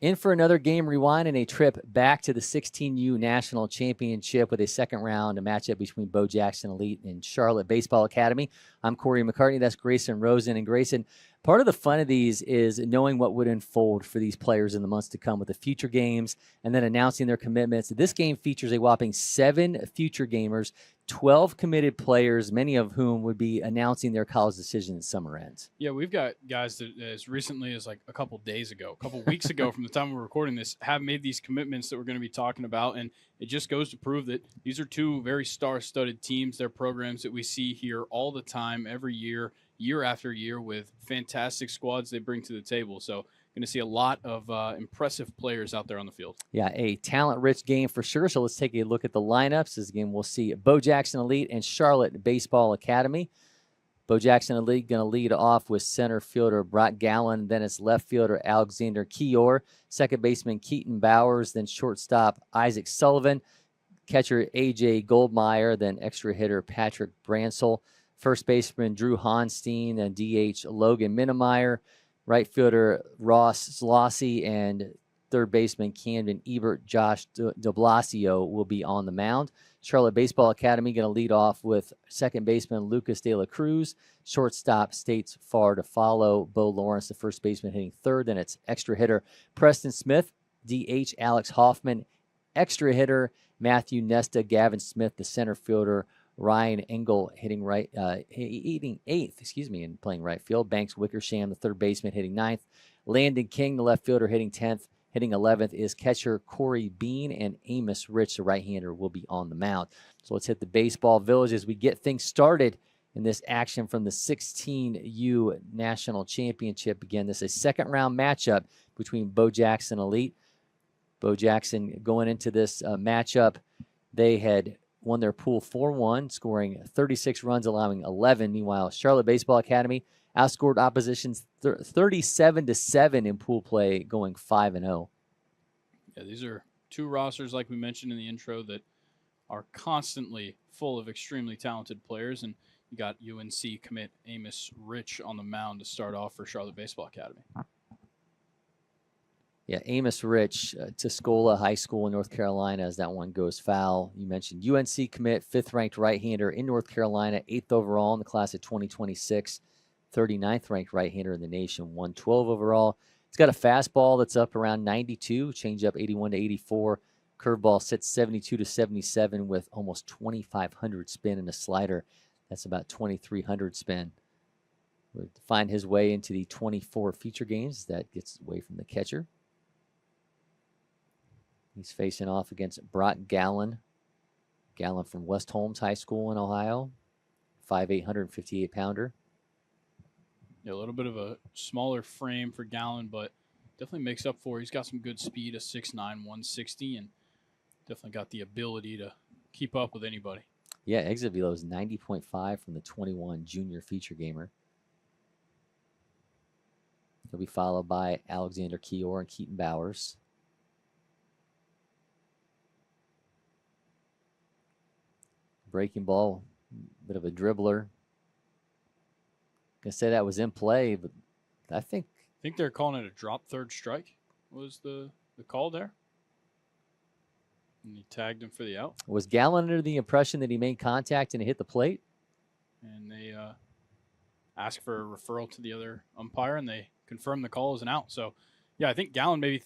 In for another game rewind and a trip back to the 16U National Championship with a second round, a matchup between Bo Jackson Elite and Charlotte Baseball Academy. I'm Cory McCartney. That's Grayson Rosen. And Grayson, part of the fun of these is knowing what would unfold for these players in the months to come with the future games and then announcing their commitments. This game features a whopping 7 future gamers, 12 committed players, many of whom would be announcing their college decision at summer ends. Yeah, we've got guys that as recently as like a couple days ago, a couple weeks ago from the time we're recording this, have made these commitments that we're going to be talking about. And it just goes to prove that these are two very star-studded teams. They're programs that we see here all the time, every year, year after year, with fantastic squads they bring to the table. So going to see a lot of impressive players out there on the field. Yeah, a talent-rich game for sure. So let's take a look at the lineups. This game we'll see Bo Jackson Elite and Charlotte Baseball Academy. Bo Jackson Elite going to lead off with center fielder Brock Gallen. Then it's left fielder Alexander Kior, second baseman Keaton Bowers, then shortstop Isaac Sullivan, catcher A.J. Goldmeyer, then extra hitter Patrick Bransel, first baseman Drew Honstein, then DH Logan Minnemeyer, right fielder Ross Slossie, and third baseman Camden Ebert. Josh de Blasio will be on the mound. Charlotte Baseball Academy going to lead off with second baseman Lucas De La Cruz, shortstop States Far to follow. Bo Lawrence, the first baseman, hitting third. Then it's extra hitter Preston Smith, DH Alex Hoffman, extra hitter Matthew Nesta, Gavin Smith, the center fielder Ryan Engel hitting eighth, and playing right field. Banks Wickersham, the third baseman, hitting ninth. Landon King, the left fielder, hitting 10th. Hitting 11th is catcher Cory Bean, and Amos Rich, the right-hander, will be on the mound. So let's hit the baseball village as we get things started in this action from the 16U National Championship. Again, this is a second-round matchup between Bo Jackson Elite. Bo Jackson going into this matchup, they had won their pool 4-1, scoring 36 runs, allowing 11. Meanwhile, Charlotte Baseball Academy outscored oppositions 37-7 in pool play, going 5-0. Yeah, these are two rosters, like we mentioned in the intro, that are constantly full of extremely talented players. And you got UNC commit Amos Rich on the mound to start off for Charlotte Baseball Academy. Yeah, Amos Rich, Tuscola High School in North Carolina, as that one goes foul. You mentioned UNC commit, fifth-ranked right-hander in North Carolina, 8th overall in the class of 2026. 39th ranked right-hander in the nation, 112 overall. It's got a fastball that's up around 92, changeup 81-84. Curveball sits 72-77 with almost 2,500 spin, and a slider that's about 2,300 spin. Would find his way into the 24 feature games. That gets away from the catcher. He's facing off against Brock Gallen. Gallen from West Holmes High School in Ohio, 5'8", 158-pounder. Yeah, a little bit of a smaller frame for Gallen, but definitely makes up for it. He's got some good speed, a 6'9", 160, and definitely got the ability to keep up with anybody. Yeah, exit velo is 90.5 from the 21 junior feature gamer. He'll be followed by Alexander Kior and Keaton Bowers. Breaking ball, bit of a dribbler. Gonna say that was in play, but I think they're calling it a drop third strike was the call there. And he tagged him for the out. Was Gallen under the impression that he made contact and hit the plate? And they asked for a referral to the other umpire, and they confirmed the call as an out. So, yeah, I think Gallen maybe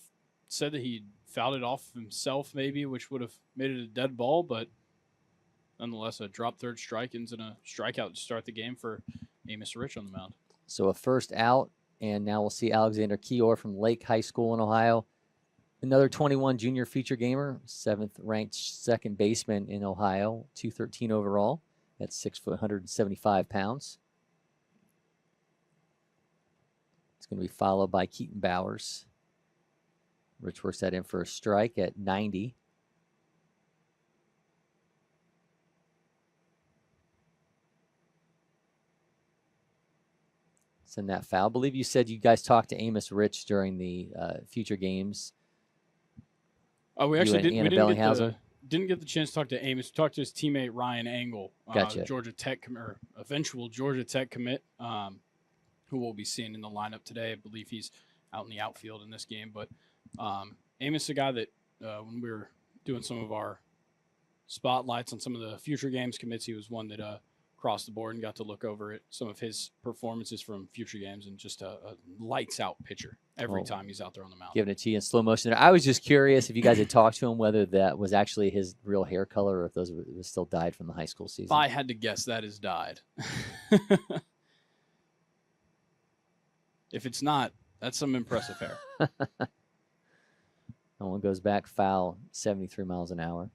said that he fouled it off himself maybe, which would have made it a dead ball, but nonetheless, a drop third strike ends in a strikeout to start the game for Amos Rich on the mound. So a first out, and now we'll see Alexander Kior from Lake High School in Ohio. Another 21 junior feature gamer, 7th-ranked second baseman in Ohio, 213 overall. That's 6 foot, 175 pounds. It's going to be followed by Keaton Bowers. Rich works that in for a strike at 90. Send that foul. I believe you said you guys talked to Amos Rich during the future games. Oh, we actually didn't get the chance to talk to Amos. We talked to his teammate Ryan Engel, Gotcha. Georgia Tech or eventual Georgia Tech commit, who we'll be seeing in the lineup today. I believe he's out in the outfield in this game, but Amos, a guy that when we were doing some of our spotlights on some of the future games commits, he was one that crossed the board and got to look over at some of his performances from future games, and just a lights out pitcher every time he's out there on the mound. Giving it to you in slow motion there. I was just curious if you guys had talked to him, whether that was actually his real hair color or if those was still dyed from the high school season. If I had to guess, that is dyed. If it's not, that's some impressive hair. That one goes back foul, 73 miles an hour.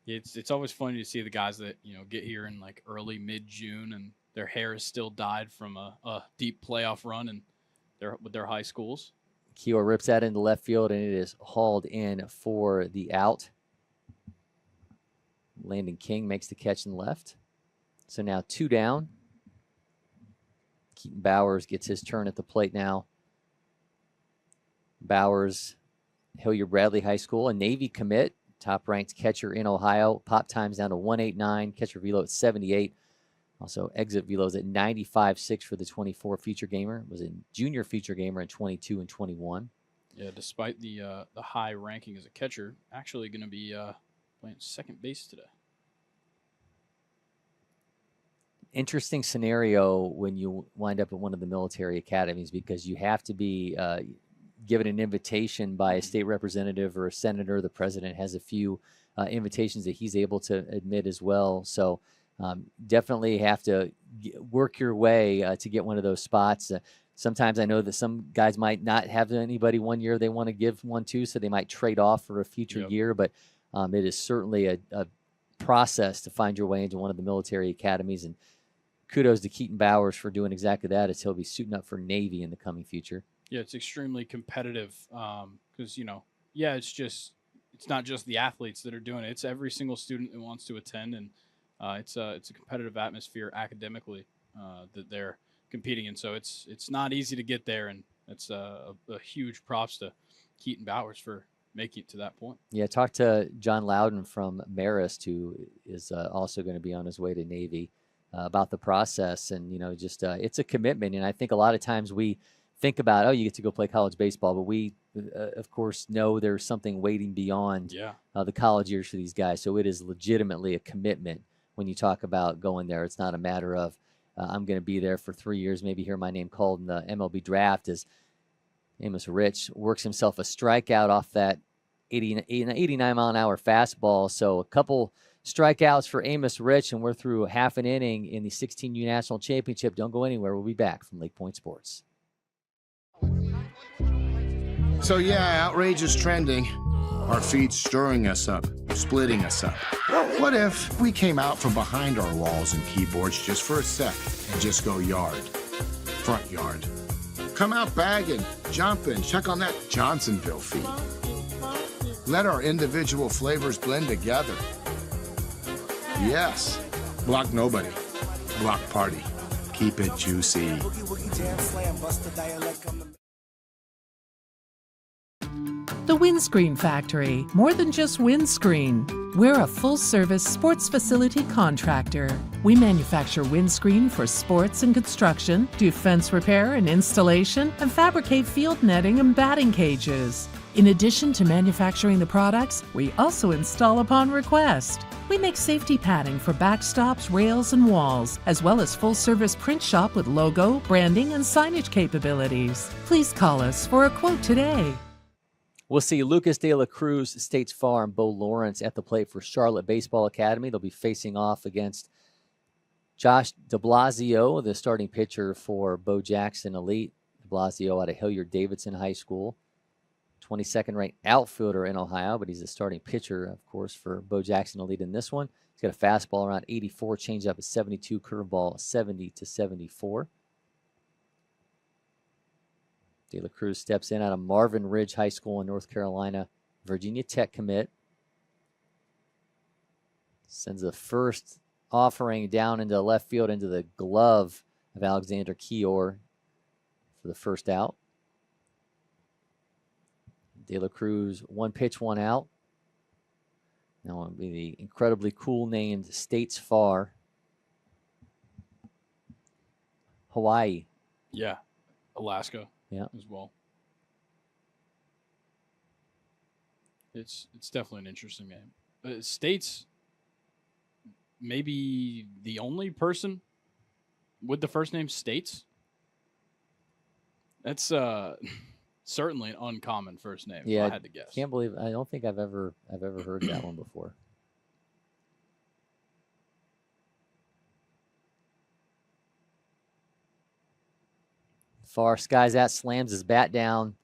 It's always funny to see the guys that get here in like early mid-June and their hair is still dyed from a deep playoff run and with their high schools. Keor rips that into left field, and it is hauled in for the out. Landon King makes the catch in left. So now 2 down. Keaton Bowers gets his turn at the plate now. Bowers, Hilliard-Bradley High School, a Navy commit. Top-ranked catcher in Ohio. Pop times down to 189. Catcher velo at 78. Also, exit velos at 95.6 for the 24 feature gamer. Was a junior feature gamer in 22 and 21. Yeah, despite the high ranking as a catcher, actually going to be playing second base today. Interesting scenario when you wind up at one of the military academies, because you have to be given an invitation by a state representative or a senator. The president has a few invitations that he's able to admit as well. So definitely have to work your way to get one of those spots. Sometimes I know that some guys might not have anybody one year they want to give one to, so they might trade off for a future year. But it is certainly a process to find your way into one of the military academies. And kudos to Keaton Bowers for doing exactly that, as he'll be suiting up for Navy in the coming future. Yeah, it's extremely competitive because, it's not just the athletes that are doing it. It's every single student that wants to attend, and it's a competitive atmosphere academically that they're competing in. So it's not easy to get there, and it's a huge props to Keaton Bowers for making it to that point. Yeah, talk to John Loudon from Marist, who is also going to be on his way to Navy, about the process. And, it's a commitment. And I think a lot of times we think about, you get to go play college baseball, but we, of course, know there's something waiting beyond the college years for these guys. So it is legitimately a commitment when you talk about going there. It's not a matter of I'm going to be there for 3 years, maybe hear my name called in the MLB draft, as Amos Rich works himself a strikeout off that 89-mile-an-hour fastball. So a couple strikeouts for Amos Rich, and we're through half an inning in the 16U National Championship. Don't go anywhere. We'll be back from Lake Point Sports. So outrage is trending. Our feed's stirring us up, splitting us up. What if we came out from behind our walls and keyboards just for a sec and just go yard, front yard? Come out bagging, jumping, check on that Johnsonville feed. Let our individual flavors blend together. Yes, block nobody, block party. Keep it juicy. The Windscreen Factory, more than just windscreen. We're a full-service sports facility contractor. We manufacture windscreen for sports and construction, do fence repair and installation, and fabricate field netting and batting cages. In addition to manufacturing the products, we also install upon request. We make safety padding for backstops, rails, and walls, as well as full-service print shop with logo, branding, and signage capabilities. Please call us for a quote today. We'll see Lucas De La Cruz, States Farm, Bo Lawrence at the plate for Charlotte Baseball Academy. They'll be facing off against Josh de Blasio, the starting pitcher for Bo Jackson Elite. De Blasio out of Hilliard-Davidson High School. 22nd ranked outfielder in Ohio, but he's a starting pitcher, of course, for Bo Jackson Elite in this one. He's got a fastball around 84, changeup at 72, curveball 70-74. De La Cruz steps in out of Marvin Ridge High School in North Carolina, Virginia Tech commit. Sends the first offering down into left field into the glove of Alexander Keor for the first out. De La Cruz, 1 pitch, 1 out. Now it will be the incredibly cool named States Far. Hawaii. Yeah, Alaska. Yeah. As well. It's definitely an interesting name. State's maybe the only person with the first name States. That's certainly an uncommon first name. Yeah, if I had to guess. Can't believe I don't think I've ever heard that one before. Far skies at, slams his bat down.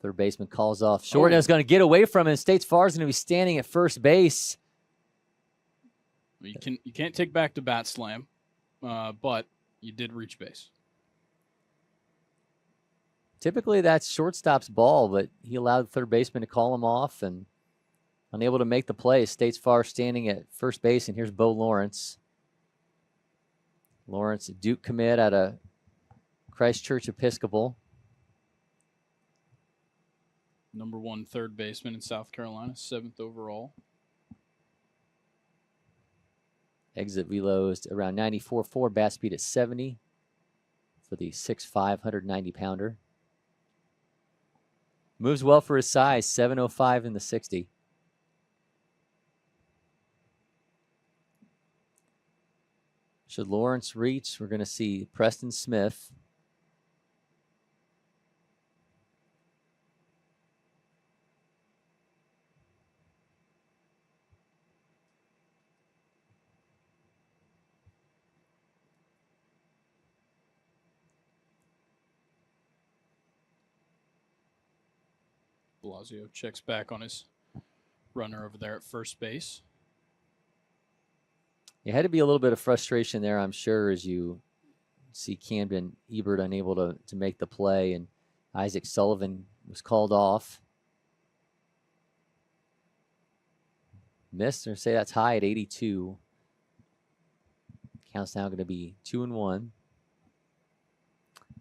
Third baseman calls off short and is going to get away from it. States Farr is going to be standing at first base. You can't take back the bat slam, but you did reach base. Typically that's shortstop's ball, but he allowed the third baseman to call him off and unable to make the play. States Farr standing at first base, and here's Bo Lawrence. Lawrence, Duke commit out of Christchurch Episcopal. Number 1 third baseman in South Carolina, 7th overall. Exit velo is around 94.4, bat speed at 70 for the 6'5", 190-pounder. Moves well for his size, 705 in the 60. Should Lawrence reach, we're going to see Preston Smith. Blasio checks back on his runner over there at first base. It had to be a little bit of frustration there, I'm sure, as you see Camden Ebert unable to make the play, and Isaac Sullivan was called off. Missed, or say that's high at 82. Count's now going to be 2-1.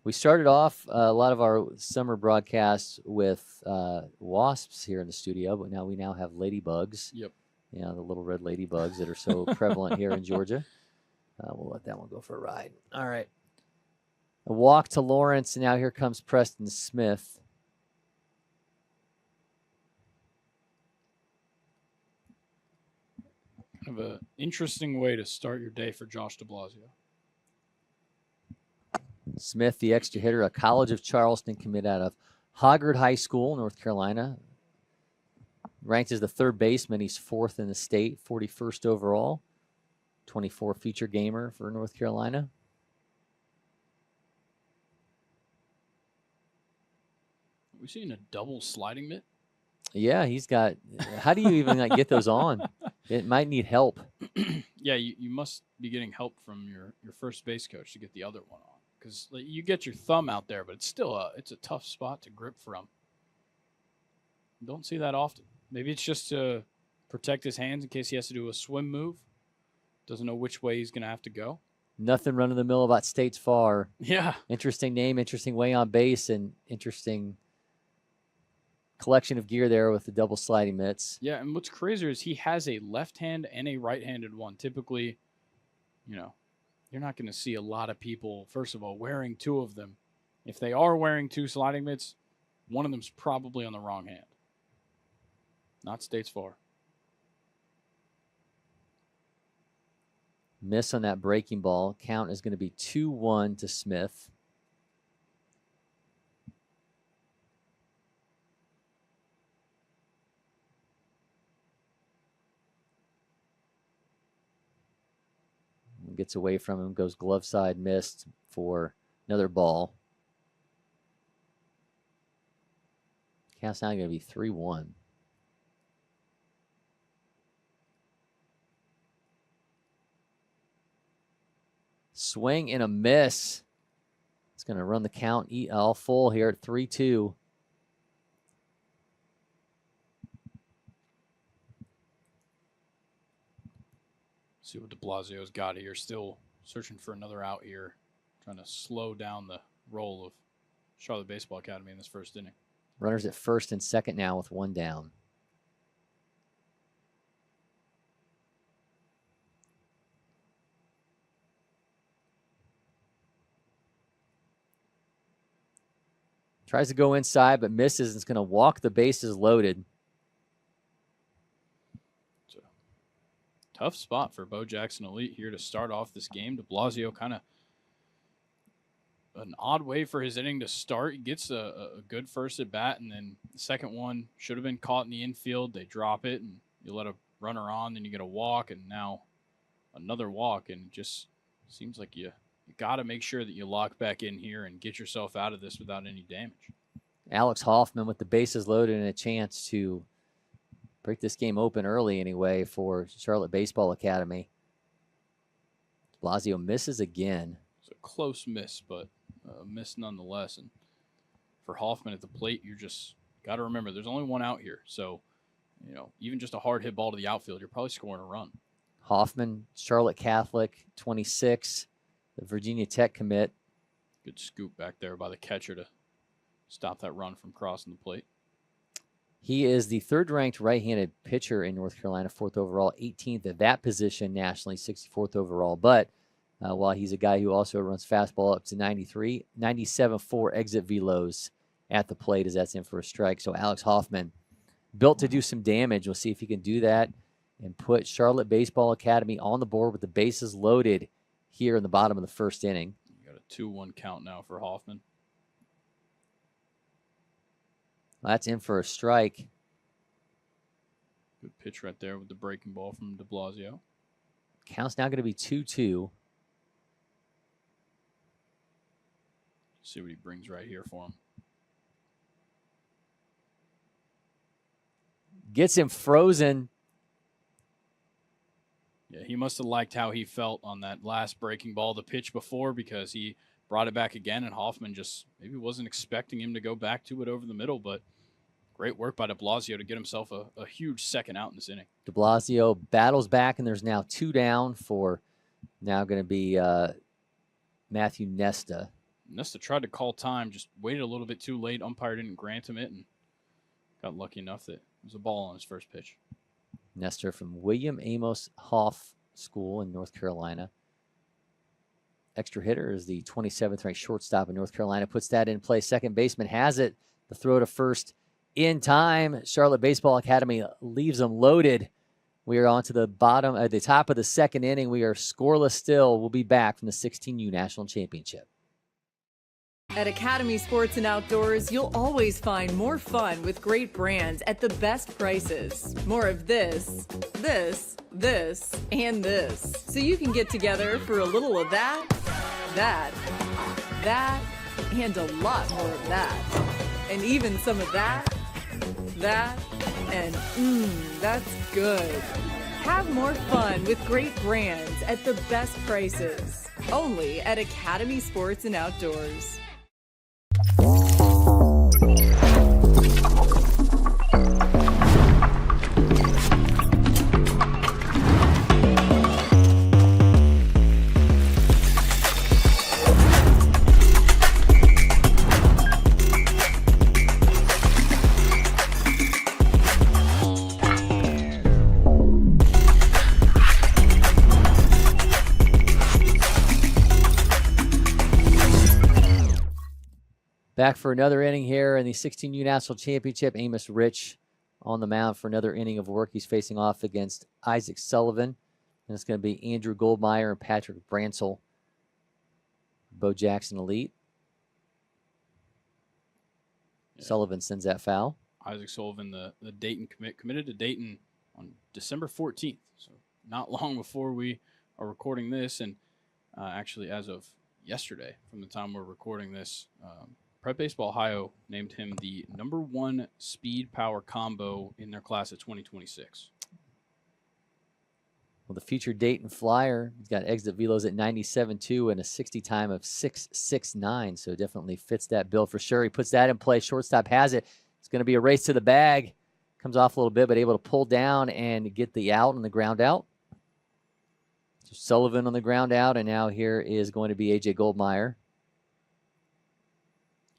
We started off a lot of our summer broadcasts with wasps here in the studio, but now we have ladybugs. Yep. Yeah, the little red ladybugs that are so prevalent here in Georgia. We'll let that one go for a ride. All right. A walk to Lawrence, and now here comes Preston Smith. Kind of an interesting way to start your day for Josh de Blasio. Smith, the extra hitter, a College of Charleston commit out of Hoggard High School, North Carolina. Ranked as the third baseman, he's 4th in the state, 41st overall. 24 feature gamer for North Carolina. Are we seeing a double sliding mitt? Yeah, he's got. How do you even get those on? It might need help. Yeah, you must be getting help from your first base coach to get the other one on. Because you get your thumb out there, but it's still it's a tough spot to grip from. Don't see that often. Maybe it's just to protect his hands in case he has to do a swim move. Doesn't know which way he's going to have to go. Nothing run of the mill about States Farr. Yeah. Interesting name, interesting way on base, and interesting collection of gear there with the double sliding mitts. Yeah, and what's crazier is he has a left hand and a right-handed one. Typically, you're not going to see a lot of people, first of all, wearing 2 of them. If they are wearing 2 sliding mitts, one of them's probably on the wrong hand. Not States Farr. Miss on that breaking ball. Count is going to be 2-1 to Smith. Gets away from him, goes glove side, missed for another ball. Count's now going to be 3-1. Swing and a miss. It's going to run the count all full here at 3-2. See what de Blasio's got here. Still searching for another out here. Trying to slow down the roll of Charlotte Baseball Academy in this first inning. Runners at first and second now with 1 down. Tries to go inside, but misses and is going to walk the bases loaded. Tough spot for Bo Jackson Elite here to start off this game. De Blasio kind of an odd way for his inning to start. He gets a good first at bat, and then the second one should have been caught in the infield. They drop it, and you let a runner on, then you get a walk, and now another walk, and it just seems like you got to make sure that you lock back in here and get yourself out of this without any damage. Alex Hoffman with the bases loaded and a chance to break this game open early anyway for Charlotte Baseball Academy. Blasio misses again. It's a close miss, but a miss nonetheless. And for Hoffman at the plate, you just got to remember there's only one out here. So, even just a hard hit ball to the outfield, you're probably scoring a run. Hoffman, Charlotte Catholic, 26, the Virginia Tech commit. Good scoop back there by the catcher to stop that run from crossing the plate. He is the third-ranked right-handed pitcher in North Carolina, 4th overall, 18th at that position nationally, 64th overall. But while he's a guy who also runs fastball up to 93, 97.4 exit velos at the plate as that's in for a strike. So Alex Hoffman built to do some damage. We'll see if he can do that and put Charlotte Baseball Academy on the board with the bases loaded here in the bottom of the first inning. You got a 2-1 count now for Hoffman. That's in for a strike. Good pitch right there with the breaking ball from De Blasio. Count's now going to be 2-2. See what he brings right here for him. Gets him frozen. Yeah, he must have liked how he felt on that last breaking ball, the pitch before, because he brought it back again, and Hoffman just maybe wasn't expecting him to go back to it over the middle, but great work by De Blasio to get himself a huge second out in this inning. De Blasio battles back, and there's now 2 down for now going to be Matthew Nesta. Nesta tried to call time, just waited a little bit too late. Umpire didn't grant him it, and got lucky enough that it was a ball on his first pitch. Nestor from William Amos Hoff School in North Carolina. Extra hitter is the 27th ranked shortstop in North Carolina. Puts that in play. Second baseman has it. The throw to first in time. Charlotte Baseball Academy leaves them loaded. We are on to the bottom, at the top of the second inning. We are scoreless still. We'll be back from the 16U National Championship. At Academy Sports and Outdoors, you'll always find more fun with great brands at the best prices. More of this, and this. So you can get together for a little of that, and a lot more of that. And even some of that, and that's good. Have more fun with great brands at the best prices. Only at Academy Sports and Outdoors. Back for another inning here in the 16U National Championship. Amos Rich on the mound for another inning of work. He's facing off against Isaac Sullivan. And it's going to be Andrew Goldmeyer and Patrick Bransel. Bo Jackson Elite. Yeah. Sullivan sends that foul. Isaac Sullivan, the Dayton committed to Dayton on December 14th. So not long before we are recording this. And actually as of yesterday, from the time we're recording this, Prep Baseball Ohio named him the #1 speed power combo in their class of 2026. Well, the featured Dayton Flyer, he's got exit velos at 97.2 and a 60 time of 6.69, so definitely fits that bill for sure. He puts that in play. Shortstop has it. It's going to be a race to the bag. Comes off a little bit, but able to pull down and get the out on the ground out. So Sullivan on the ground out, and now here is going to be A.J. Goldmeyer.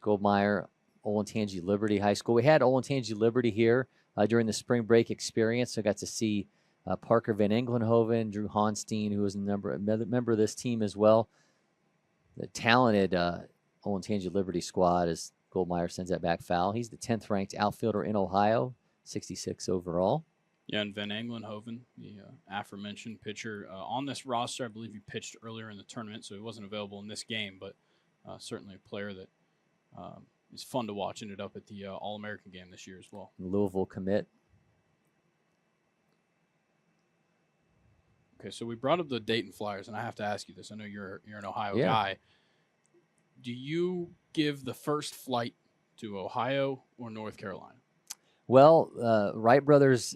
Goldmeyer, Olentangy Liberty High School. We had Olentangy Liberty here during the spring break experience, so I got to see Parker Van Englenhoven, Drew Honstein, who was a member of this team as well. The talented Olentangy Liberty squad as Goldmeyer sends that back foul. He's the 10th ranked outfielder in Ohio, 66 overall. Yeah, and Van Englenhoven, the aforementioned pitcher on this roster, I believe he pitched earlier in the tournament, so he wasn't available in this game, but certainly a player that is fun to watch. Ended up at the All-American game this year as well. Louisville commit. Okay, so we brought up the Dayton Flyers, and I have to ask you this. I know you're an Ohio Yeah. guy. Do you give the first flight to Ohio or North Carolina? Well, Wright Brothers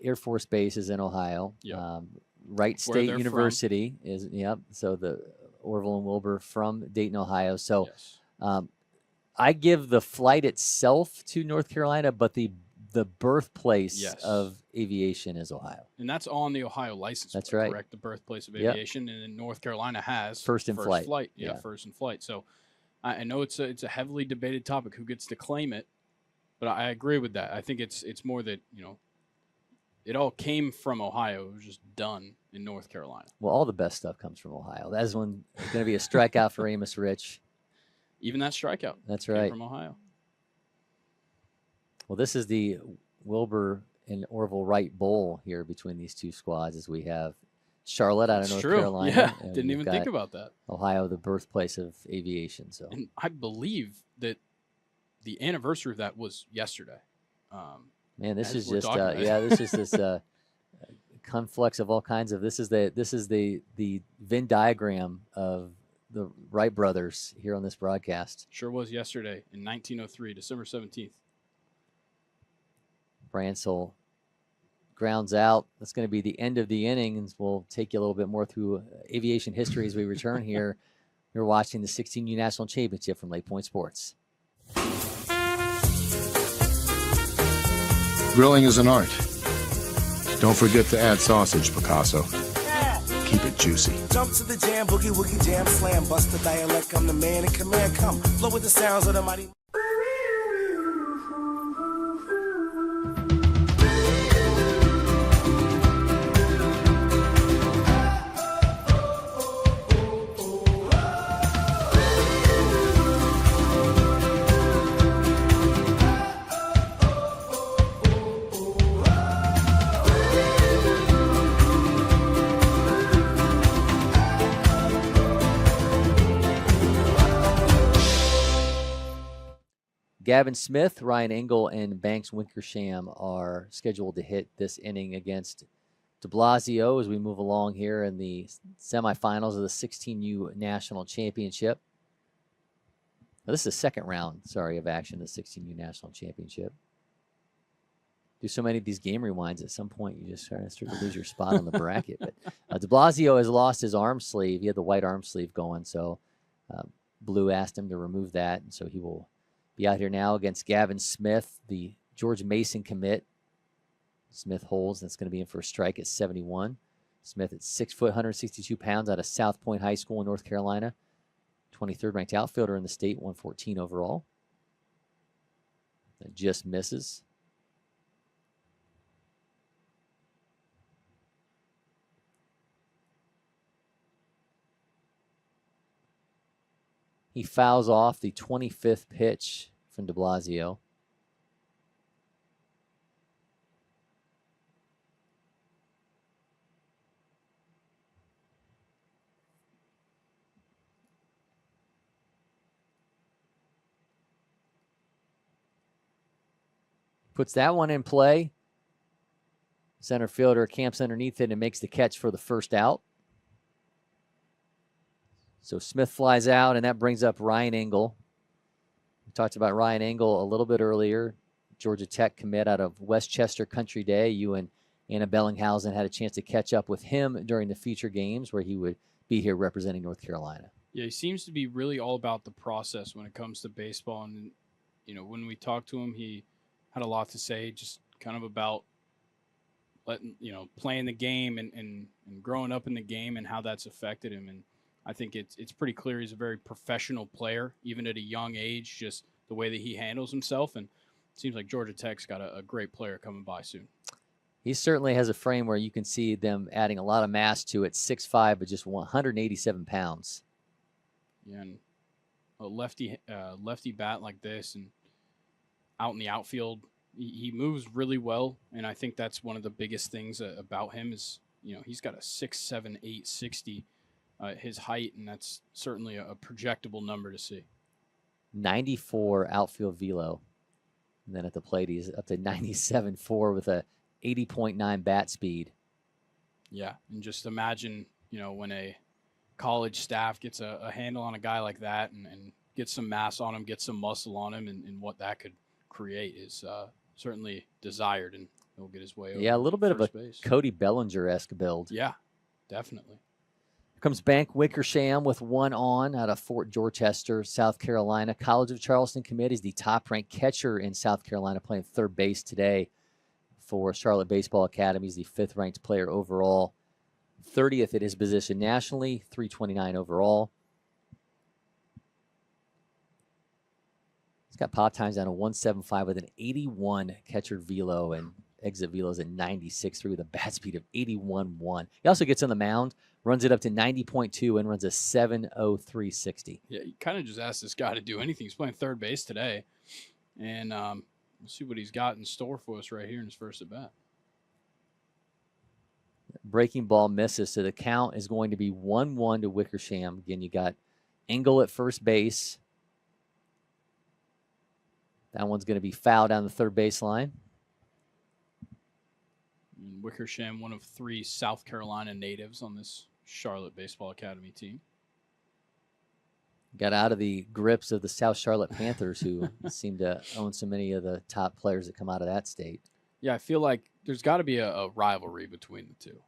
Air Force Base is in Ohio. Yep. Wright That's where State they're from. University is, so the Orville and Wilbur from Dayton, Ohio. So Yes. I give the flight itself to North Carolina, but the birthplace Yes. of aviation is Ohio. And that's on the Ohio license. That's plate, right. Correct. The birthplace of Yep. aviation, and then North Carolina has First in flight. Yeah, Yeah. first in flight. So I know it's a heavily debated topic who gets to claim it, but I agree with that. I think it's more that it all came from Ohio. It was just done in North Carolina. Well, all the best stuff comes from Ohio. That's going to be a strikeout for Amos Rich. Even that strikeout. That's came right. from Ohio. Well, this is the Wilbur and Orville Wright Bowl here between these two squads, as we have Charlotte out of It's North true. Carolina. Yeah, and didn't we've even think got about that. Ohio, the birthplace of aviation. So And I believe that the anniversary of that was yesterday. man, this as is we're just talking about it. this is this conflux of all kinds of. This is the Venn diagram of the Wright brothers here on this broadcast. Sure was yesterday in 1903, December 17th. Bransel grounds out. That's going to be the end of the innings. We'll take you a little bit more through aviation history as we return here. You're watching the 16U National Championship from Lake Point Sports. Grilling is an art. Don't forget to add sausage, Picasso. Keep it juicy. Jump to the jam, boogie woogie jam slam, bust the dialect, I'm the man in command, come, blow with the sounds of the mighty. Gavin Smith, Ryan Engel, and Banks Winkersham are scheduled to hit this inning against de Blasio as we move along here in the semifinals of the 16U National Championship. Now, this is the second round, of action, the 16U National Championship. Do so many of these game rewinds, at some point you just start to lose your spot on the bracket. But de Blasio has lost his arm sleeve. He had the white arm sleeve going, so Blue asked him to remove that, and so he will be out here now against Gavin Smith, the George Mason commit. Smith holds. That's going to be in for a strike at 71. Smith at 6 foot, 162 pounds, out of South Point High School in North Carolina. 23rd ranked outfielder in the state, 114 overall. That just misses. He fouls off the 25th pitch from de Blasio. Puts that one in play. Center fielder camps underneath it and makes the catch for the first out. So Smith flies out, and that brings up Ryan Engel. We talked about Ryan Engel a little bit earlier. Georgia Tech commit out of Westchester Country Day. You and Anna Bellinghausen had a chance to catch up with him during the feature games where he would be here representing North Carolina. Yeah, he seems to be really all about the process when it comes to baseball. And, when we talked to him, he had a lot to say just kind of about playing the game and growing up in the game and how that's affected him. And I think it's pretty clear he's a very professional player, even at a young age, just the way that he handles himself. And it seems like Georgia Tech's got a great player coming by soon. He certainly has a frame where you can see them adding a lot of mass to it, 6'5", but just 187 pounds. Yeah, and a lefty bat like this and out in the outfield, he moves really well, and I think that's one of the biggest things about him is, he's got a 6'7", 860 his height, and that's certainly a projectable number to see. 94 outfield velo. And then at the plate, he's up to 97.4 with a 80.9 bat speed. Yeah, and just imagine, when a college staff gets a handle on a guy like that and gets some mass on him, gets some muscle on him, and what that could create is certainly desired, and he'll get his way over. Yeah, a little bit of a base. Cody Bellinger-esque build. Yeah, definitely. Here comes Bank Wickersham with one on out of Fort Dorchester, South Carolina. College of Charleston commit is the top-ranked catcher in South Carolina, playing third base today for Charlotte Baseball Academy. He's the fifth-ranked player overall, 30th at his position nationally, 329 overall. He's got pop times down to 175 with an 81 catcher velo and exit velos at 96.3 with a bat speed of 81.1. He also gets on the mound, runs it up to 90.2 and runs a 7.0360. Yeah, you kind of just asked this guy to do anything. He's playing third base today, and we'll see what he's got in store for us right here in his first at bat. Breaking ball misses, so the count is going to be 1-1 to Wickersham. Again, you got Engel at first base. That one's going to be fouled down the third baseline. And Wickersham, one of 3 South Carolina natives on this Charlotte Baseball Academy team. Got out of the grips of the South Charlotte Panthers, who seem to own so many of the top players that come out of that state. Yeah, I feel like there's got to be a rivalry between the two.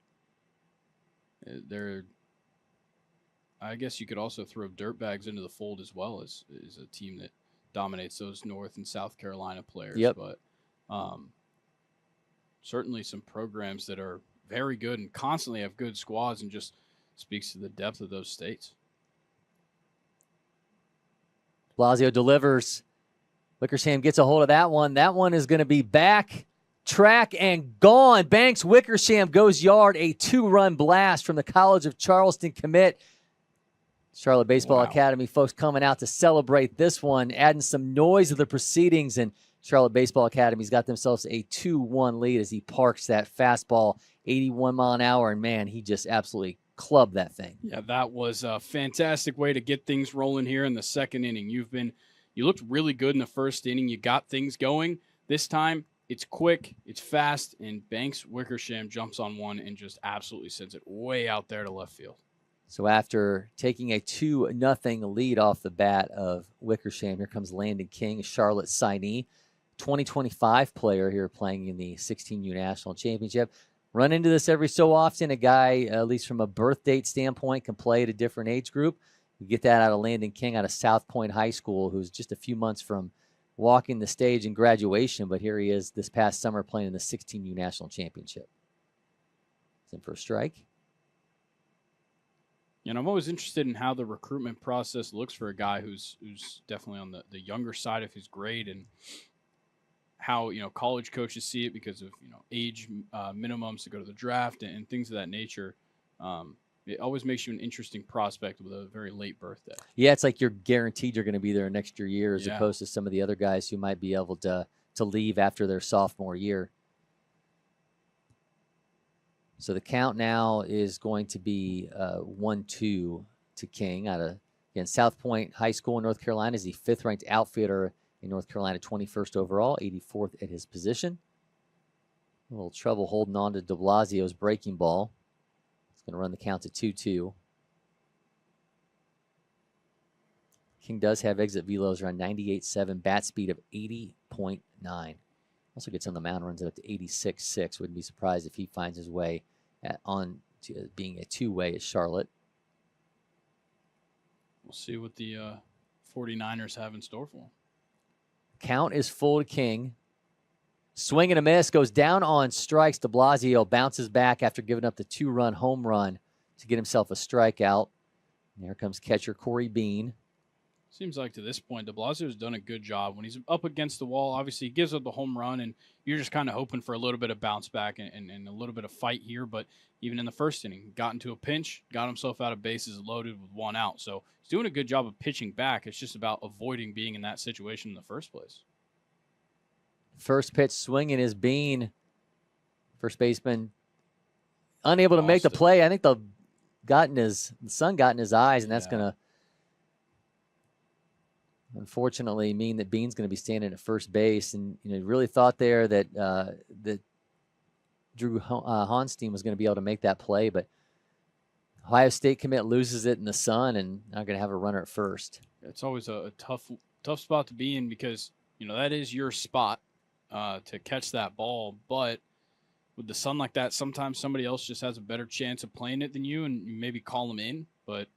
I guess you could also throw Dirtbags into the fold as well as a team that dominates those North and South Carolina players. Yep. But certainly some programs that are very good and constantly have good squads, and just speaks to the depth of those states. Blasio delivers. Wickersham gets a hold of that one. That one is going to be back, track, and gone. Banks Wickersham goes yard. A 2-run blast from the College of Charleston commit. Charlotte Baseball Academy folks coming out to celebrate this one, adding some noise to the proceedings, and Charlotte Baseball Academy's got themselves a 2-1 lead as he parks that fastball 81 mile an hour, and man, he just absolutely clubbed that thing. Yeah, that was a fantastic way to get things rolling here in the second inning. You looked really good in the first inning. You got things going. This time, it's quick, it's fast, and Banks Wickersham jumps on one and just absolutely sends it way out there to left field. So after taking a 2-0 lead off the bat of Wickersham, here comes Landon King, a Charlotte signee, 2025 player here playing in the 16U National Championship. Run into this every so often. A guy, at least from a birth date standpoint, can play at a different age group. You get that out of Landon King out of South Point High School, who's just a few months from walking the stage in graduation, but here he is this past summer playing in the 16U National Championship. He's in for a strike. And I'm always interested in how the recruitment process looks for a guy who's definitely on the younger side of his grade, and how college coaches see it because of age minimums to go to the draft and things of that nature. It always makes you an interesting prospect with a very late birthday. Yeah, it's like you're guaranteed you're going to be there next year as Yeah. opposed to some of the other guys who might be able to leave after their sophomore year. So the count now is going to be 1-2 to King out of, again, South Point High School in North Carolina. Is the 5th-ranked outfielder in North Carolina, 21st overall, 84th at his position. A little trouble holding on to de Blasio's breaking ball. It's going to run the count to 2-2. King does have exit velos around 98.7, bat speed of 80.9. Also gets on the mound, runs it up to 86.6. Wouldn't be surprised if he finds his way on to being a 2-way at Charlotte. We'll see what the 49ers have in store for him. Count is full to King. Swing and a miss, goes down on strikes. De Blasio bounces back after giving up the 2-run home run to get himself a strikeout. And here comes catcher Cory Bean. Seems like to this point, de Blasio's done a good job. When he's up against the wall, obviously he gives up the home run, and you're just kind of hoping for a little bit of bounce back and a little bit of fight here. But even in the first inning, got into a pinch, got himself out of bases loaded with 1 out. So he's doing a good job of pitching back. It's just about avoiding being in that situation in the first place. First pitch swinging is Bean. First baseman unable to make the play. I think the sun got in his eyes, and that's going to unfortunately mean that Bean's going to be standing at first base. And really thought there that that Drew Honstein was going to be able to make that play, but Ohio State commit loses it in the sun and not going to have a runner at first. It's always a tough spot to be in because that is your spot to catch that ball, but with the sun like that, sometimes somebody else just has a better chance of playing it than you, and you maybe call them in. But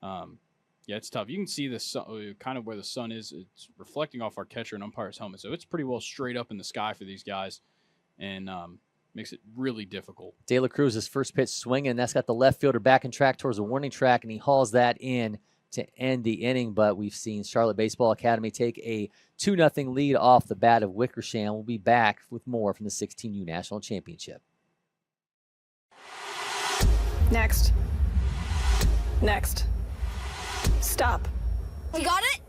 yeah, it's tough. You can see the sun, kind of where the sun is. It's reflecting off our catcher and umpire's helmet, so it's pretty well straight up in the sky for these guys, and makes it really difficult. De La Cruz's first pitch swinging. That's got the left fielder back in track towards the warning track, and he hauls that in to end the inning. But we've seen Charlotte Baseball Academy take a 2-0 lead off the bat of Wickersham. We'll be back with more from the 16U National Championship. Next. Stop. You got it?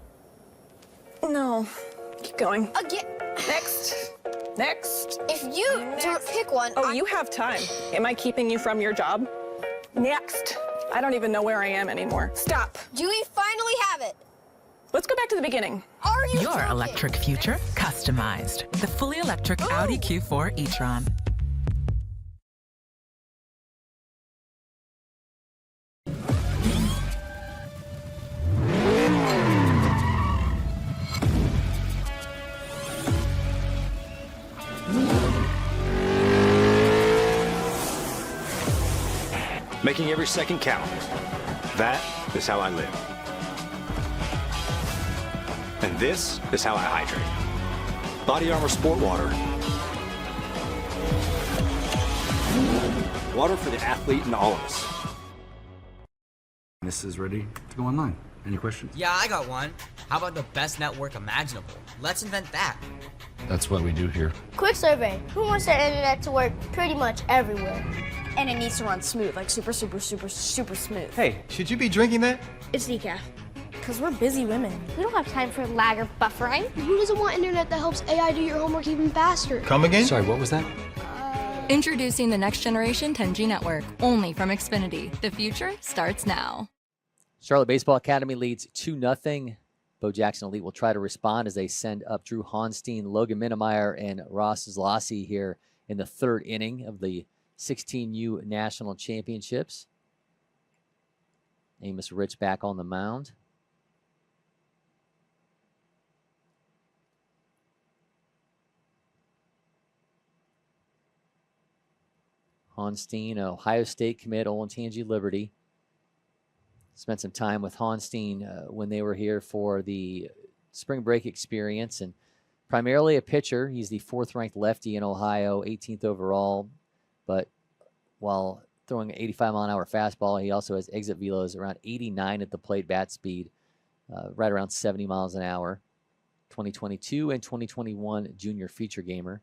No. Keep going. Again. Next. If you don't pick one. Oh, you have time. Am I keeping you from your job? Next. I don't even know where I am anymore. Stop. Do we finally have it? Let's go back to the beginning. Are you Your joking? electric future customized. The fully electric Audi Q4 e-tron. Making every second count. That is how I live. And this is how I hydrate. Body Armor Sport Water. Water for the athlete in all of us. This is ready to go online. Any questions? Yeah, I got one. How about the best network imaginable? Let's invent that. That's what we do here. Quick survey. Who wants their internet to work pretty much everywhere? And it needs to run smooth, like super smooth. Hey, should you be drinking that? It's decaf. Because we're busy women. We don't have time for lag or buffering. Who doesn't want internet that helps AI do your homework even faster? Come again? Sorry, what was that? Introducing the next generation 10G network, only from Xfinity. The future starts now. Charlotte Baseball Academy leads 2-0. Bo Jackson Elite will try to respond as they send up Drew Honstein, Logan Minnemeyer, and Ross Zlossi here in the third inning of the 16U National Championships. Amos Rich back on the mound. Honstein, Ohio State commit, Olentangy Liberty. Spent some time with Honstein when they were here for the spring break experience, and primarily a pitcher. He's the 4th-ranked lefty in Ohio, 18th overall. But while throwing an 85-mile-an-hour fastball, he also has exit velos around 89 at the plate bat speed, right around 70 miles an hour. 2022 and 2021 junior feature gamer.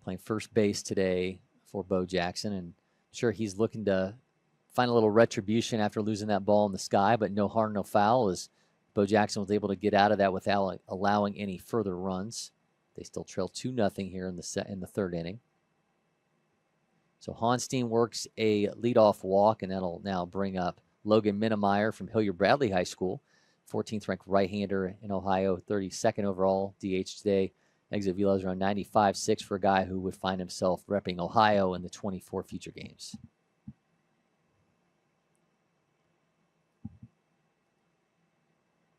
Playing first base today for Bo Jackson, and I'm sure he's looking to find a little retribution after losing that ball in the sky, but no harm, no foul, as Bo Jackson was able to get out of that without allowing any further runs. They still trail 2-0 here in the third inning. So Honstein works a leadoff walk, and that'll now bring up Logan Minnemeyer from Hilliard-Bradley High School, 14th-ranked right-hander in Ohio, 32nd overall DH today. Exit velos around 95.6 for a guy who would find himself repping Ohio in the 24 future games.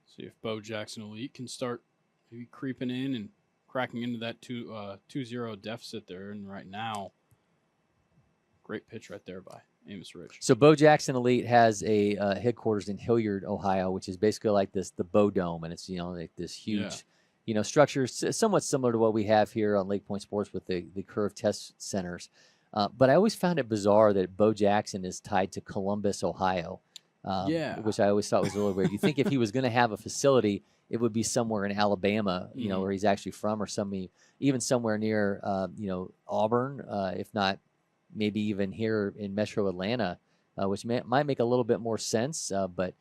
See if Bo Jackson Elite can start maybe creeping in and cracking into that 2-0 deficit they're in right now. Great pitch right there by Amos Rich. So Bo Jackson Elite has a headquarters in Hilliard, Ohio, which is basically like the Bo Dome, and it's like this huge, structure somewhat similar to what we have here on Lake Point Sports with the Curve Test Centers. But I always found it bizarre that Bo Jackson is tied to Columbus, Ohio, which I always thought was a little weird. You think if he was going to have a facility, it would be somewhere in Alabama, where he's actually from, or even somewhere near, Auburn, if not maybe even here in Metro Atlanta, which might make a little bit more sense. But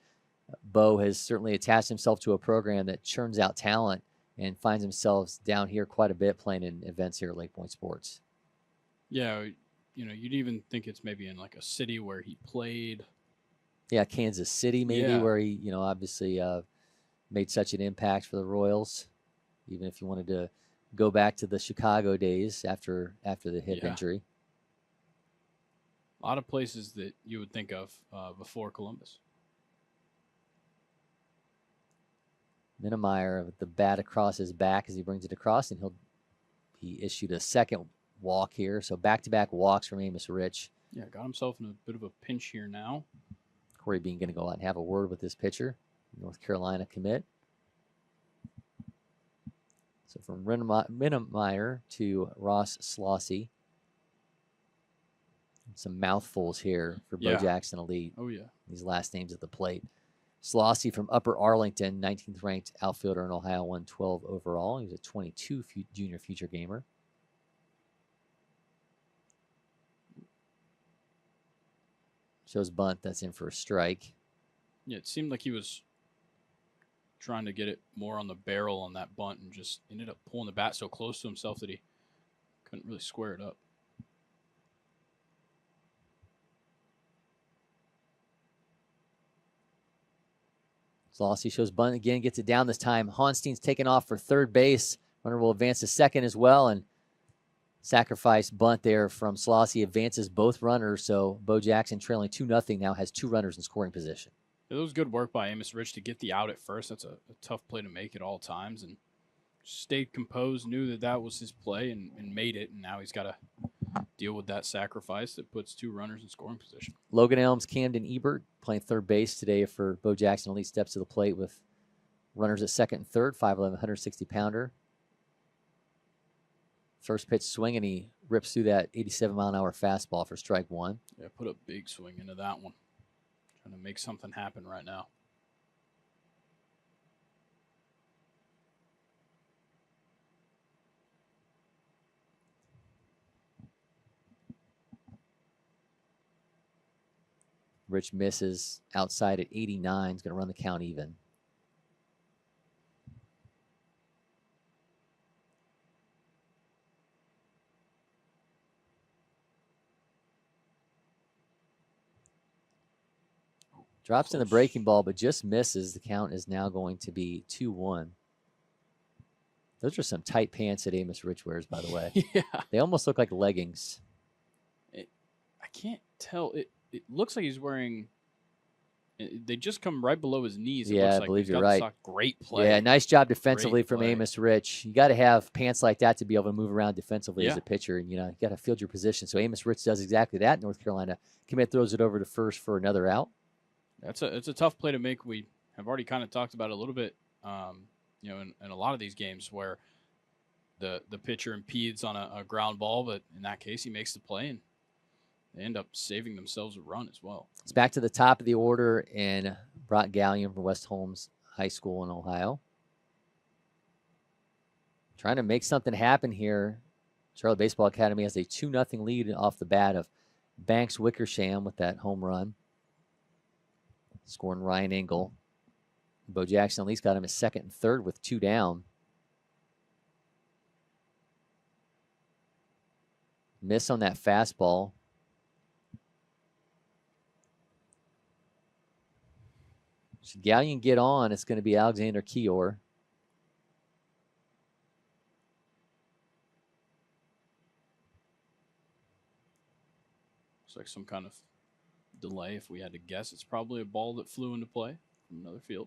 Bo has certainly attached himself to a program that churns out talent and finds himself down here quite a bit playing in events here at Lake Point Sports. Yeah, you'd even think it's maybe in like a city where he played. Yeah, Kansas City maybe, Yeah. where he, obviously made such an impact for the Royals. Even if you wanted to go back to the Chicago days after the hip injury. A lot of places that you would think of before Columbus. Minnemeyer with the bat across his back as he brings it across, and he issued a second walk here. So back-to-back walks from Amos Rich. Yeah, got himself in a bit of a pinch here now. Cory Bean going to go out and have a word with this pitcher, North Carolina commit. So from Minnemeyer to Ross Slaucy. Some mouthfuls here for Bo Jackson Elite. Oh, yeah. These last names at the plate. Slaucy from Upper Arlington, 19th ranked outfielder in Ohio, 112 overall. He was a 22 junior future gamer. Shows bunt. That's in for a strike. Yeah, it seemed like he was trying to get it more on the barrel on that bunt and just ended up pulling the bat so close to himself that he couldn't really square it up. Slaucy shows bunt again, gets it down this time. Haunstein's taken off for third base. Runner will advance to second as well, and sacrifice bunt there from Slaucy advances both runners. So Bo Jackson, trailing 2-0, now has 2 runners in scoring position. It was good work by Amos Rich to get the out at first. That's a tough play to make at all times, and stayed composed, knew that was his play, and made it. And now he's got to deal with that sacrifice that puts 2 runners in scoring position. Logan Elms, Camden Ebert playing third base today for Bo Jackson. Elite steps to the plate with runners at second and third, 5'11", 160-pounder. First pitch swing, and he rips through that 87-mile-an-hour fastball for strike 1. Yeah, put a big swing into that one. Trying to make something happen right now. Rich misses outside at 89. He's going to run the count even. Drops in the breaking ball, but just misses. The count is now going to be 2-1. Those are some tight pants that Amos Rich wears, by the way. Yeah. They almost look like leggings. I can't tell. It looks like he's wearing. They just come right below his knees. Yeah, looks I like believe he's you're got the right. sock. Great play. Yeah, nice job defensively Great from play. Amos Rich. You got to have pants like that to be able to move around defensively as Yeah. a pitcher, and you got to field your position. So Amos Rich does exactly that. North Carolina commit throws it over to first for another out. It's a tough play to make. We have already kind of talked about it a little bit, in a lot of these games where the pitcher impedes on a ground ball, but in that case, he makes the play, and they end up saving themselves a run as well. It's back to the top of the order, and Brock Gallion from West Holmes High School in Ohio. Trying to make something happen here. Charlotte Baseball Academy has a 2-0 lead off the bat of Banks Wickersham with that home run. Scoring Ryan Engel. Bo Jackson at least got him at second and third with 2 down. Miss on that fastball. Should Gallion get on, it's going to be Alexander Kior. Looks like some kind of delay. If we had to guess, it's probably a ball that flew into play from another field.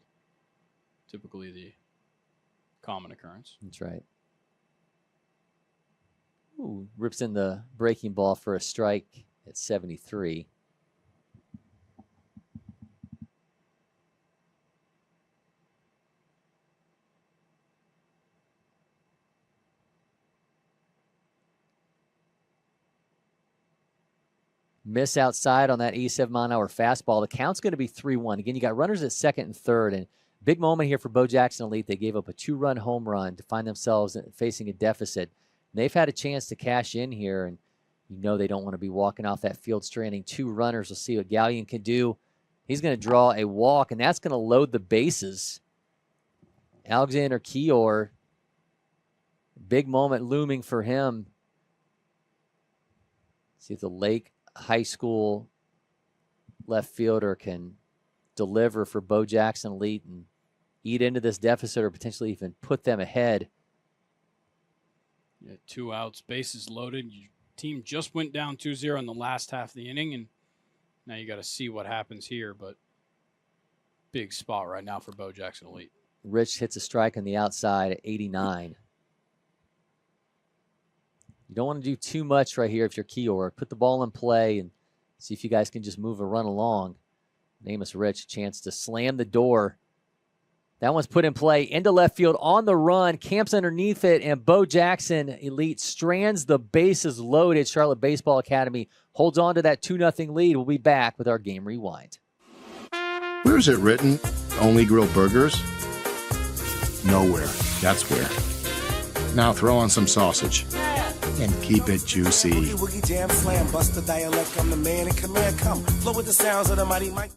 Typically the common occurrence. That's right. Ooh, rips in the breaking ball for a strike at 73. Miss outside on that 87-mile-an-hour fastball. The count's going to be 3-1. Again, you got runners at second and third, and big moment here for Bo Jackson Elite. They gave up a 2-run home run to find themselves facing a deficit. They've had a chance to cash in here, and they don't want to be walking off that field stranding 2 runners. We'll see what Gallion can do. He's going to draw a walk, and that's going to load the bases. Alexander Keor, big moment looming for him. See if the Lake High School left fielder can deliver for Bo Jackson Elite and eat into this deficit or potentially even put them ahead. Yeah, 2 outs, bases loaded. Your team just went down 2-0 in the last half of the inning, and now you got to see what happens here, but big spot right now for Bo Jackson Elite. Rich hits a strike on the outside at 89. You don't want to do too much right here if you're Keor. Put the ball in play and see if you guys can just move a run along. Amos Rich, chance to slam the door. That one's put in play into left field on the run, camps underneath it, and Bo Jackson Elite strands the bases loaded. Charlotte Baseball Academy holds on to that 2-0 lead. We'll be back with our game rewind. Where's it written? Only grill burgers? Nowhere. That's where. Now throw on some sausage. And keep it juicy. Boogie, woogie, jam, slam, bust the dialect. I'm the man in command. Come, flow with the sounds of the mighty mic.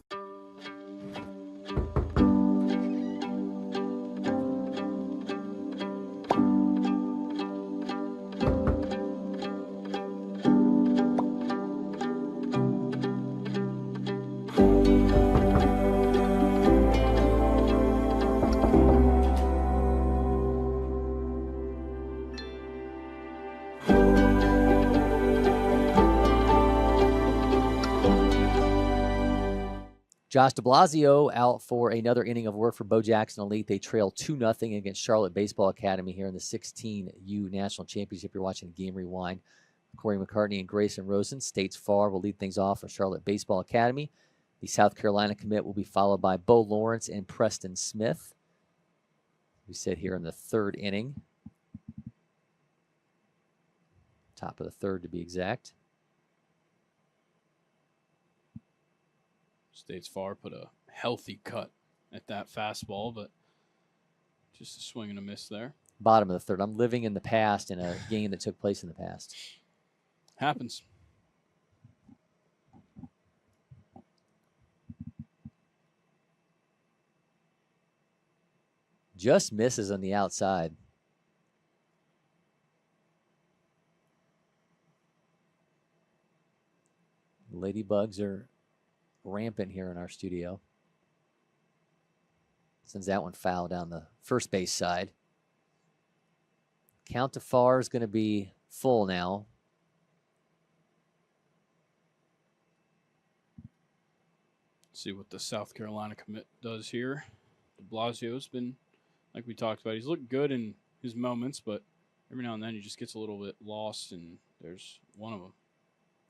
Josh de Blasio out for another inning of work for Bo Jackson Elite. They trail 2-0 against Charlotte Baseball Academy here in the 16U National Championship. You're watching Game Rewind. Cory McCartney and Grayson Rosen. States Farr will lead things off for Charlotte Baseball Academy. The South Carolina commit will be followed by Bo Lawrence and Preston Smith. We sit here in the 3rd inning. Top of the 3rd to be exact. States Farr put a healthy cut at that fastball, but just a swing and a miss there. Bottom of the 3rd. I'm living in the past in a game that took place in the past. Happens. Just misses on the outside. Ladybugs are rampant here in our studio. Sends that one foul down the first base side. Count to Farr is going to be full now. See what the South Carolina commit does here. De Blasio's been, like we talked about, he's looked good in his moments, but every now and then he just gets a little bit lost, and there's one of them.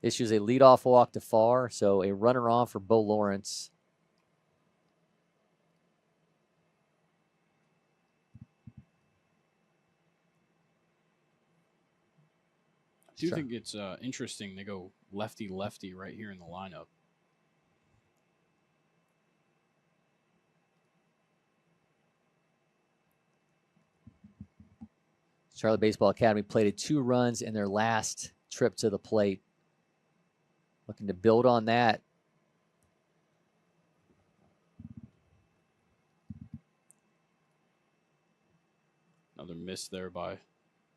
Issues a leadoff walk to Farr, so a runner on for Bo Lawrence. I do think it's interesting they go lefty-lefty right here in the lineup. Charlotte Baseball Academy plated 2 runs in their last trip to the plate. Looking to build on that. Another miss there by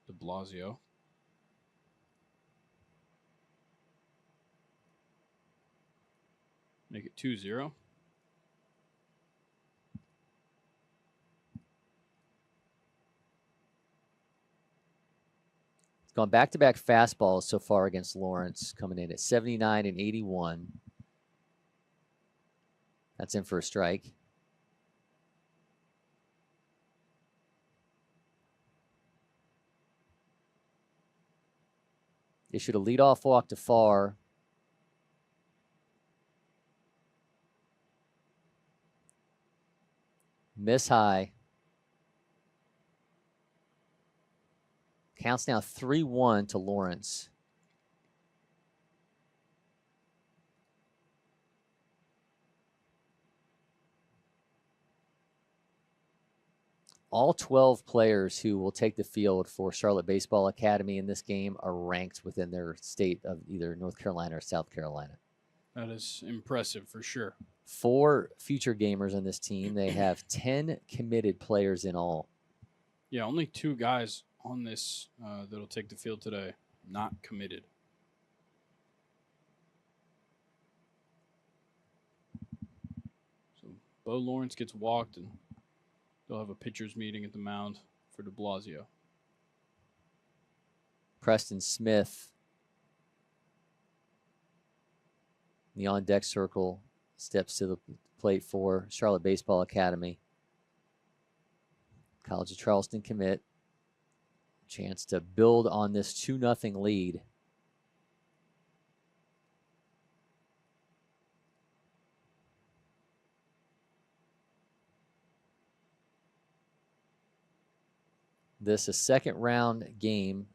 de Blasio. Make it 2-0. Gone back-to-back fastballs so far against Lawrence, coming in at 79 and 81. That's in for a strike. Issued a leadoff walk to Farr. Miss high. Counts now 3-1 to Lawrence. All 12 players who will take the field for Charlotte Baseball Academy in this game are ranked within their state of either North Carolina or South Carolina. That is impressive for sure. 4 future gamers on this team. They have 10 committed players in all. Yeah, only 2 guys on this that'll take the field today, not committed. So Bo Lawrence gets walked, and they'll have a pitcher's meeting at the mound for de Blasio. Preston Smith, in the on-deck circle, steps to the plate for Charlotte Baseball Academy. College of Charleston commit. Chance to build on this 2-0 lead. This is a second-round game.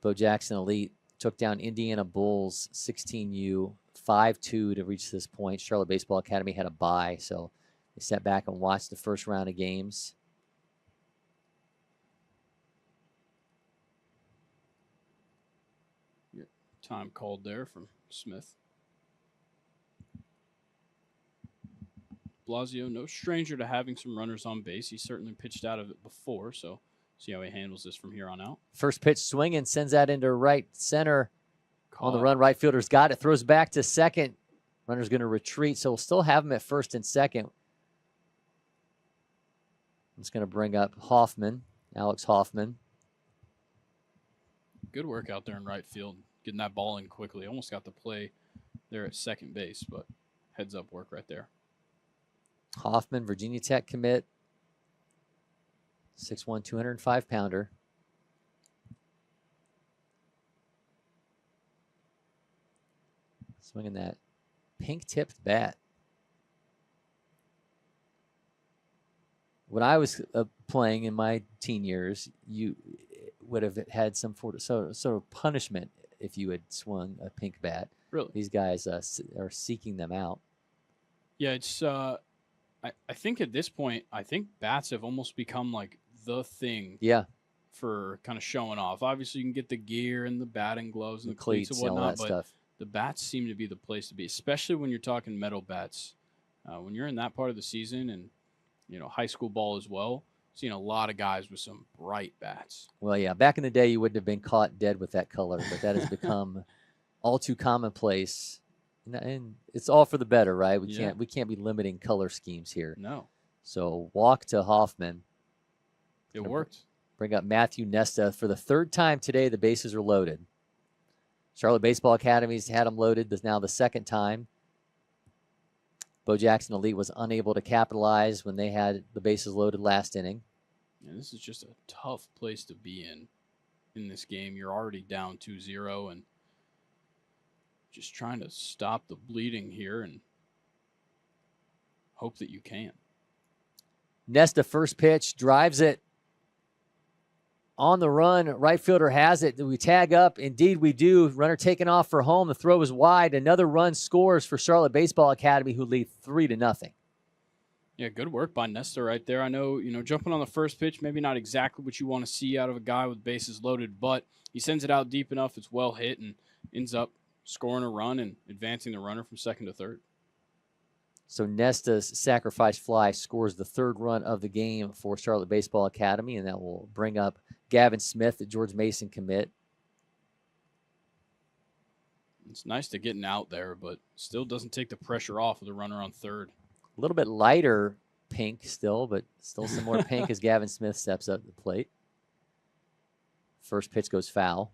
Bo Jackson Elite took down Indiana Bulls 16U 5-2 to reach this point. Charlotte Baseball Academy had a bye, so they sat back and watched the first round of games. Time called there from Smith. Blasio, no stranger to having some runners on base. He certainly pitched out of it before, so see how he handles this from here on out. First pitch swinging, sends that into right center. Caught. On the run, right fielder's got it, throws back to second. Runner's going to retreat, so we'll still have him at first and second. I'm just going to bring up Hoffman, Alex Hoffman. Good work out there in right field, getting that ball in quickly. Almost got the play there at second base, but heads up work right there. Hoffman, Virginia Tech commit. 6'1", 205-pounder. Swinging that pink-tipped bat. When I was playing in my teen years, you would have had some sort of punishment if you had swung a pink bat. Really? These guys are seeking them out. Yeah, it's. I think at this point, I think bats have almost become like the thing. Yeah. For kind of showing off. Obviously, you can get the gear and the batting gloves and the cleats and whatnot, and all that but stuff. The bats seem to be the place to be, especially when you're talking metal bats. When you're in that part of the season and, high school ball as well, seeing a lot of guys with some bright bats. Well, yeah, back in the day, you wouldn't have been caught dead with that color, but that has become all too commonplace. And it's all for the better, right? We can't be limiting color schemes here. No. So walk to Hoffman. It worked. Bring up Matthew Nesta for the 3rd time today. The bases are loaded. Charlotte Baseball Academy's had them loaded. This is now the 2nd time. Bo Jackson Elite was unable to capitalize when they had the bases loaded last inning. Yeah, this is just a tough place to be in this game. You're already down 2-0 and just trying to stop the bleeding here and hope that you can. Nesta first pitch, drives it on the run. Right fielder has it. Do we tag up? Indeed we do. Runner taken off for home. The throw is wide. Another run scores for Charlotte Baseball Academy, who lead 3-0. Yeah, good work by Nesta right there. I know, jumping on the first pitch, maybe not exactly what you want to see out of a guy with bases loaded, but he sends it out deep enough. It's well hit and ends up scoring a run and advancing the runner from second to third. So Nesta's sacrifice fly scores the 3rd run of the game for Charlotte Baseball Academy, and that will bring up Gavin Smith, the George Mason commit. It's nice to getting out there, but still doesn't take the pressure off of the runner on third. A little bit lighter pink still, but still some more pink as Gavin Smith steps up to the plate. First pitch goes foul.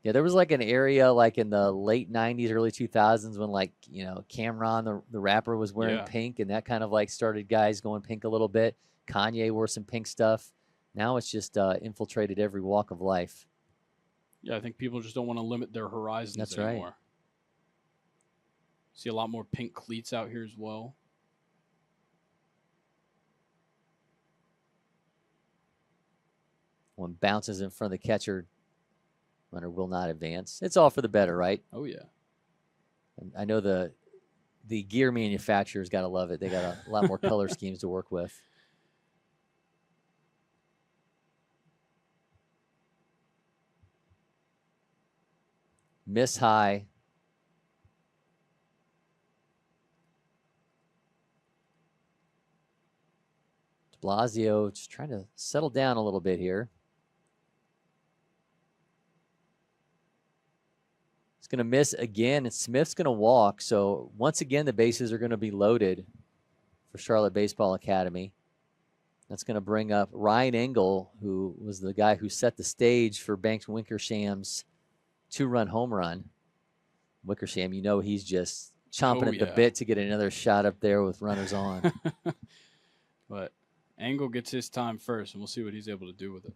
Yeah, there was like an area like in the late 90s, early 2000s when Cameron, the rapper, was wearing pink, and that kind of started guys going pink a little bit. Kanye wore some pink stuff. Now it's just infiltrated every walk of life. Yeah, I think people just don't want to limit their horizons anymore. Right. See a lot more pink cleats out here as well. One bounces in front of the catcher. Runner will not advance. It's all for the better, right? Oh, yeah. And I know the gear manufacturers got to love it. They got a lot more color schemes to work with. Miss high. De Blasio just trying to settle down a little bit here. It's going to miss again, and Smith's going to walk. So once again, the bases are going to be loaded for Charlotte Baseball Academy. That's going to bring up Ryan Engel, who was the guy who set the stage for Banks Wickersham's 2-run home run. Wickersham, you know, he's just chomping at the bit to get another shot up there with runners on. But Engel gets his time first, and we'll see what he's able to do with it.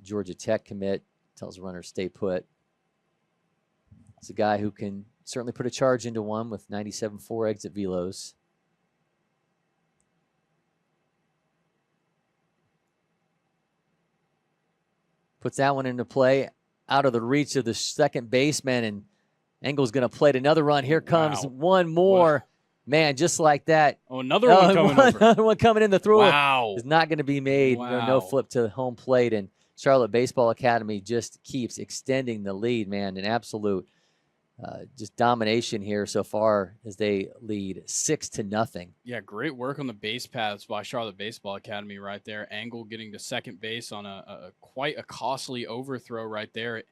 Georgia Tech commit tells runners stay put. It's a guy who can certainly put a charge into one with 97.4 exit velos. Puts that one into play out of the reach of the second baseman, and Engel's going to plate another run. Here comes one more. Wow. Man, just like that. Oh, another one coming over. Another one coming in. The throw wow. is not going to be made. Wow. No flip to home plate, and Charlotte Baseball Academy just keeps extending the lead, man. An absolute just domination here so far as they lead 6-0. Yeah, great work on the base paths by Charlotte Baseball Academy right there. Engel getting to second base on a quite a costly overthrow right there. It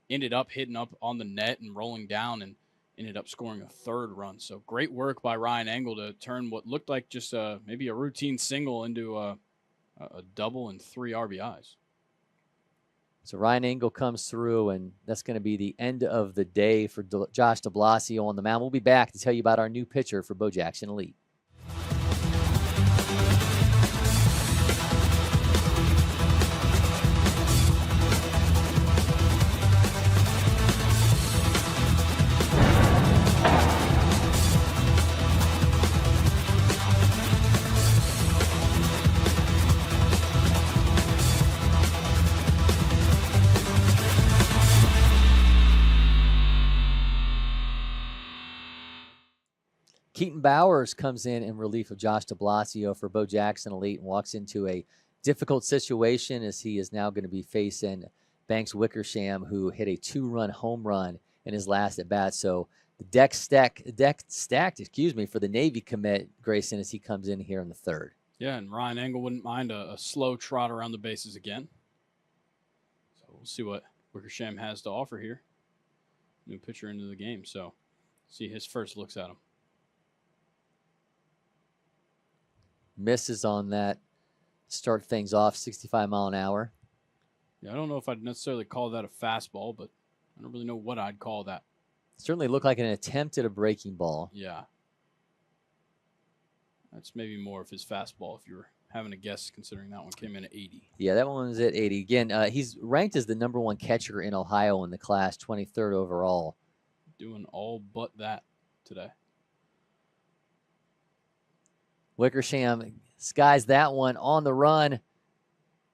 ended up hitting up on the net and rolling down and ended up scoring a third run. So great work by Ryan Engel to turn what looked like just maybe a routine single into a double and 3 RBIs. So Ryan Engel comes through, and that's going to be the end of the day for Josh de Blasio on the mound. We'll be back to tell you about our new pitcher for Bo Jackson Elite. Keaton Bowers comes in relief of Josh de Blasio for Bo Jackson Elite and walks into a difficult situation as he is now going to be facing Banks Wickersham, who hit a 2-run home run in his last at bat. So the deck stacked, for the Navy commit, Grayson, as he comes in here in the third. Yeah, and Ryan Engel wouldn't mind a slow trot around the bases again. So we'll see what Wickersham has to offer here. New pitcher into the game, so see his first looks at him. Misses on that, start things off, 65 mile an hour. Yeah, I don't know if I'd necessarily call that a fastball, but I don't really know what I'd call that. Certainly looked like an attempt at a breaking ball. Yeah. That's maybe more of his fastball if you were having a guess, considering that one came in at 80. Yeah, that one was at 80. Again, he's ranked as the #1 catcher in Ohio in the class, 23rd overall. Doing all but that today. Wickersham skies that one on the run.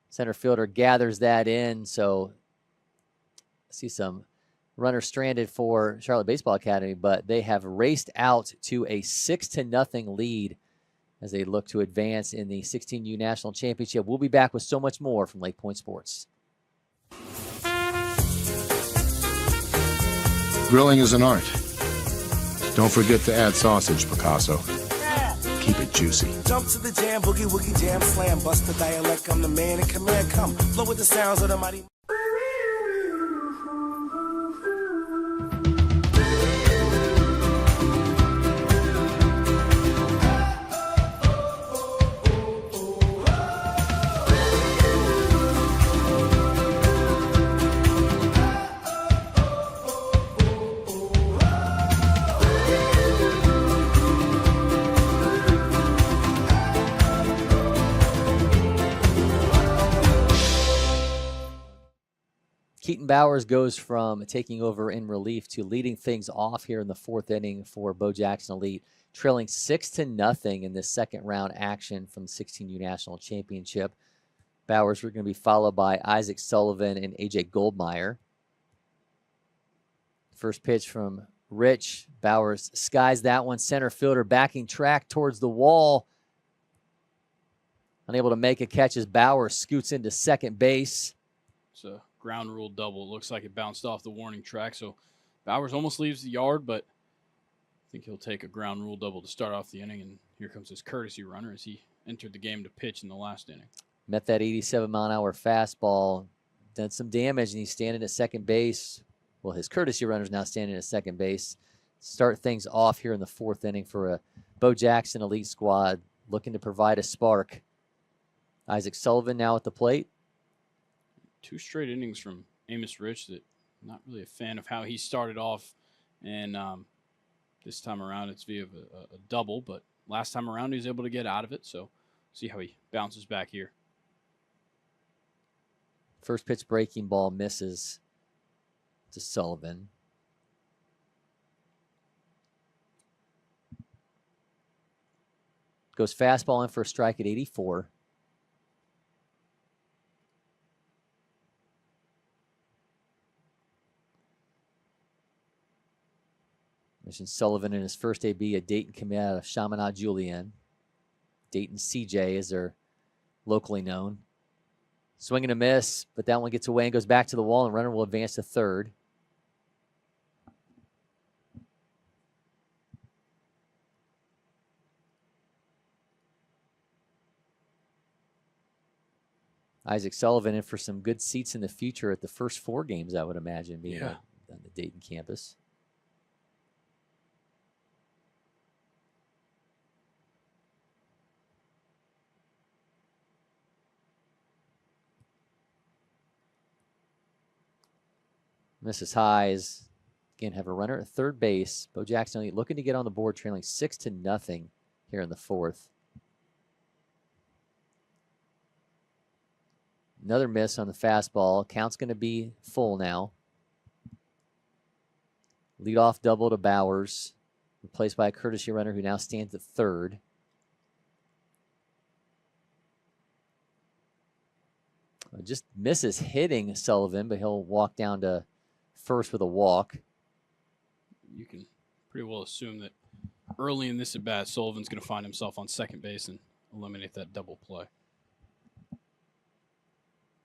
Center fielder gathers that in. So I see some runners stranded for Charlotte Baseball Academy, but they have raced out to a 6-0 lead as they look to advance in the 16U National Championship. We'll be back with so much more from Lake Point Sports. Grilling is an art. Don't forget to add sausage, Picasso. Keep it juicy. Jump to the jam, boogie woogie jam slam, bust the dialect. I'm the man in command. Come, flow with the sounds of the mighty. Keaton Bowers goes from taking over in relief to leading things off here in the 4th inning for Bo Jackson Elite, trailing 6-0 in this second round action from the 16U National Championship. Bowers are going to be followed by Isaac Sullivan and A.J. Goldmeyer. First pitch from Rich. Bowers skies that one. Center fielder backing track towards the wall. Unable to make a catch as Bowers scoots into second base. It's a ground rule double. It looks like it bounced off the warning track, so Bowers almost leaves the yard, but I think he'll take a ground rule double to start off the inning, and here comes his courtesy runner as he entered the game to pitch in the last inning. Met that 87-mile-an-hour fastball, done some damage, and he's standing at second base. Well, his courtesy runner's now standing at second base. Start things off here in the fourth inning for a Bo Jackson elite squad looking to provide a spark. Isaac Sullivan now at the plate. 2 straight innings from Amos Rich that I'm not really a fan of how he started off, and this time around it's via a double, but last time around he was able to get out of it, so see how he bounces back here. First pitch breaking ball misses to Sullivan. Goes fastball in for a strike at 84. Mentioned Sullivan in his first AB, a Dayton commit out of Chaminade Julienne. Dayton CJ, as they're locally known. Swing and a miss, but that one gets away and goes back to the wall, and runner will advance to third. Isaac Sullivan in for some good seats in the future at the first 4 games, I would imagine, being on the Dayton campus. Misses highs. Again, have a runner at third base. Bo Jackson looking to get on the board, trailing 6-0 here in the fourth. Another miss on the fastball. Count's going to be full now. Leadoff double to Bowers, replaced by a courtesy runner who now stands at third. Just misses hitting Sullivan, but he'll walk down to first with a walk. You can pretty well assume that early in this at-bat, Sullivan's going to find himself on second base and eliminate that double play.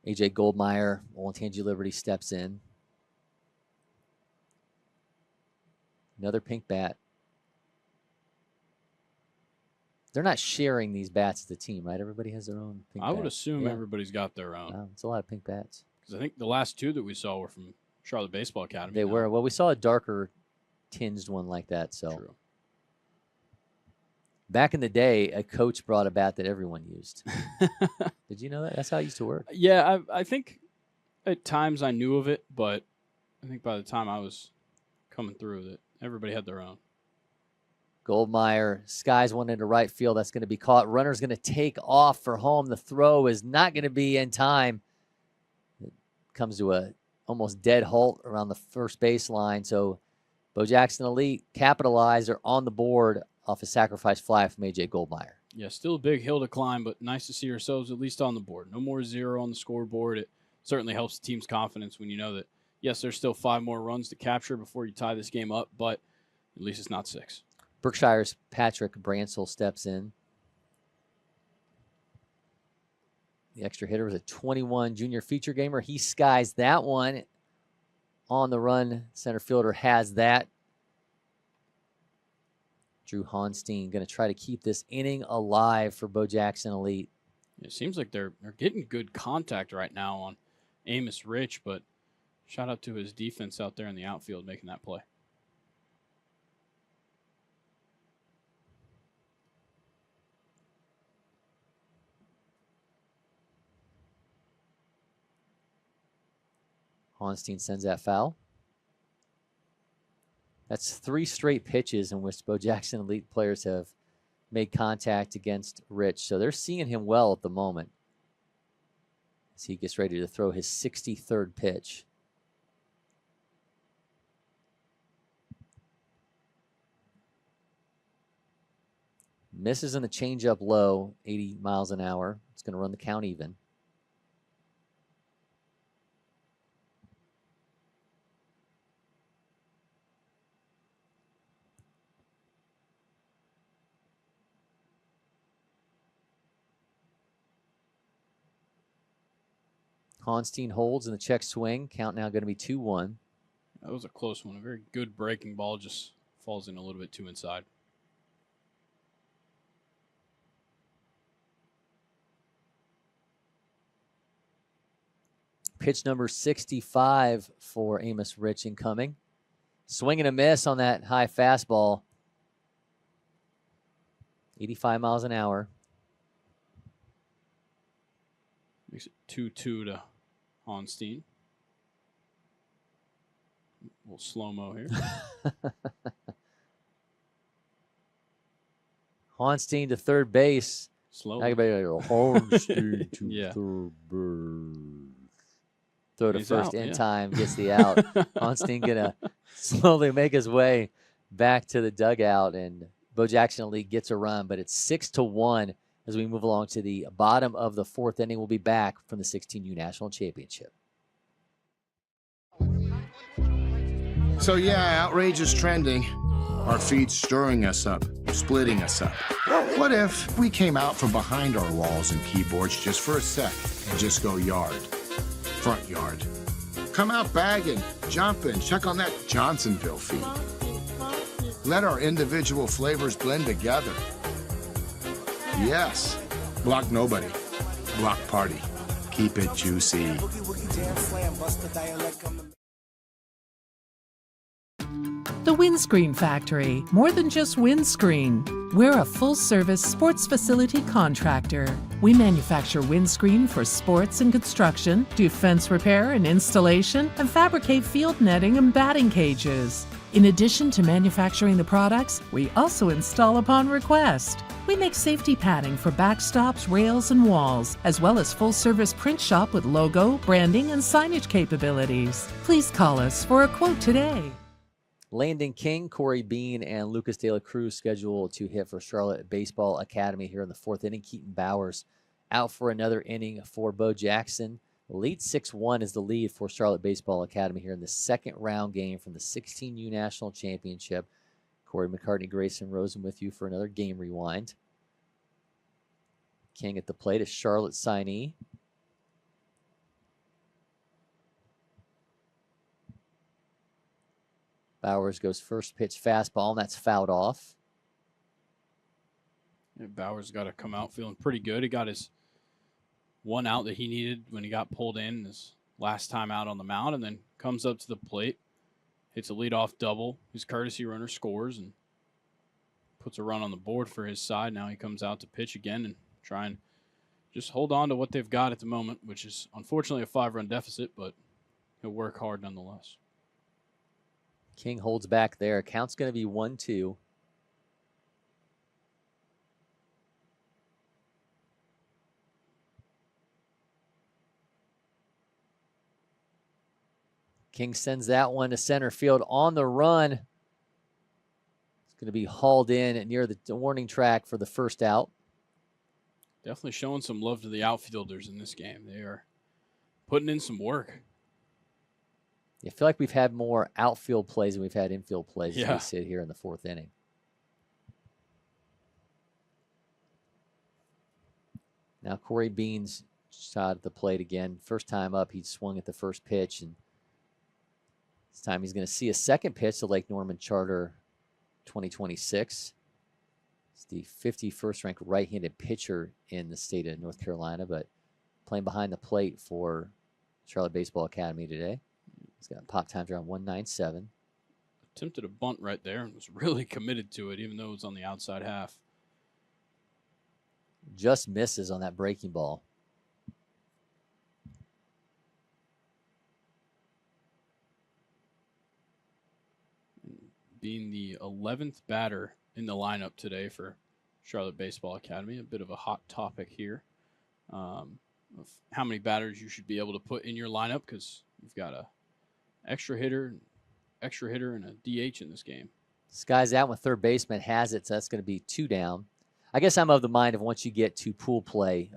A.J. Goldmeyer, Olentangy Liberty, steps in. Another pink bat. They're not sharing these bats as a team, right? Everybody has their own pink bat. I would assume everybody's got their own. Wow, it's a lot of pink bats. Because I think the last 2 that we saw were from Charlotte Baseball Academy. They were. Well, we saw a darker tinged one like that. So True. Back in the day, a coach brought a bat that everyone used. Did you know that? That's how it used to work. Yeah, I think at times I knew of it, but I think by the time I was coming through that everybody had their own. Goldmeyer skies one into right field. That's going to be caught. Runner's going to take off for home. The throw is not going to be in time. It comes to a almost dead halt around the first baseline. So Bo Jackson Elite capitalized. They're on the board off a sacrifice fly from A.J. Goldmeyer. Yeah, still a big hill to climb, but nice to see ourselves at least on the board. No more 0 on the scoreboard. It certainly helps the team's confidence when you know that, yes, there's still 5 more runs to capture before you tie this game up, but at least it's not 6. Berkshire's Patrick Bransel steps in. The extra hitter was a 21 junior feature gamer. He skies that one. On the run, center fielder has that. Drew Honstein going to try to keep this inning alive for Bo Jackson Elite. It seems like they're getting good contact right now on Amos Rich, but shout out to his defense out there in the outfield making that play. Honstein sends that foul. That's 3 straight pitches in which Bo Jackson Elite players have made contact against Rich. So they're seeing him well at the moment as he gets ready to throw his 63rd pitch. Misses in the changeup low, 80 miles an hour. It's going to run the count even. Honstein holds in the check swing. Count now going to be 2-1. That was a close one. A very good breaking ball, just falls in a little bit too inside. Pitch number 65 for Amos Rich incoming. Swing and a miss on that high fastball. 85 miles an hour. Makes it 2-2 to Honstein. A little slow-mo here. Honstein to third base. Slowly. Honstein to Yeah. third base. Throw to He's first out, in yeah. time, gets the out. Honstein gonna slowly make his way back to the dugout, and Bo Jackson Elite gets a run, but it's 6-1 as we move along to the bottom of the fourth inning. We'll be back from the 16U National Championship. So yeah, outrage is trending. Our feed's stirring us up, splitting us up. What if we came out from behind our walls and keyboards just for a sec and just go yard? Front yard. Come out bagging, jumping, check on that Johnsonville feed. Let our individual flavors blend together. Yes, block nobody, block party. Keep it juicy. Boogie woogie jam slam, bust the dialect, I'm the The Windscreen Factory, more than just windscreen. We're a full-service sports facility contractor. We manufacture windscreen for sports and construction, do fence repair and installation, and fabricate field netting and batting cages. In addition to manufacturing the products, we also install upon request. We make safety padding for backstops, rails, and walls, as well as full-service print shop with logo, branding, and signage capabilities. Please call us for a quote today. Landon King, Cory Bean, and Lucas De La Cruz scheduled to hit for Charlotte Baseball Academy here in the fourth inning. Keaton Bowers out for another inning for Bo Jackson. Lead 6-1 is the lead for Charlotte Baseball Academy here in the second round game from the 16U National Championship. Cory, McCartney, Grayson, Rosen with you for another game rewind. King at the plate, a Charlotte signee. Bowers goes first pitch fastball, and that's fouled off. Yeah, Bowers got to come out feeling pretty good. He got his one out that he needed when he got pulled in his last time out on the mound, and then comes up to the plate, hits a leadoff double. His courtesy runner scores and puts a run on the board for his side. Now he comes out to pitch again and try and just hold on to what they've got at the moment, which is unfortunately a 5-run deficit, but he'll work hard nonetheless. King holds back there. Count's going to be 1-2. King sends that one to center field on the run. It's going to be hauled in near the warning track for the first out. Definitely showing some love to the outfielders in this game. They are putting in some work. I feel like we've had more outfield plays than we've had infield plays as Yeah. we sit here in the fourth inning. Now Cory Bean's shot at the plate again. First time up, he swung at the first pitch, and this time he's going to see a second pitch, the Lake Norman Charter 2026. It's the 51st ranked right-handed pitcher in the state of North Carolina, but playing behind the plate for Charlotte Baseball Academy today. He's got pop times around 197. Attempted a bunt right there and was really committed to it, even though it was on the outside half. Just misses on that breaking ball. Being the 11th batter in the lineup today for Charlotte Baseball Academy, a bit of a hot topic here of how many batters you should be able to put in your lineup, because you've got a extra hitter, and a DH in this game. This guy's out with third baseman, has it, so that's going to be 2 down. I guess I'm of the mind of once you get to pool play,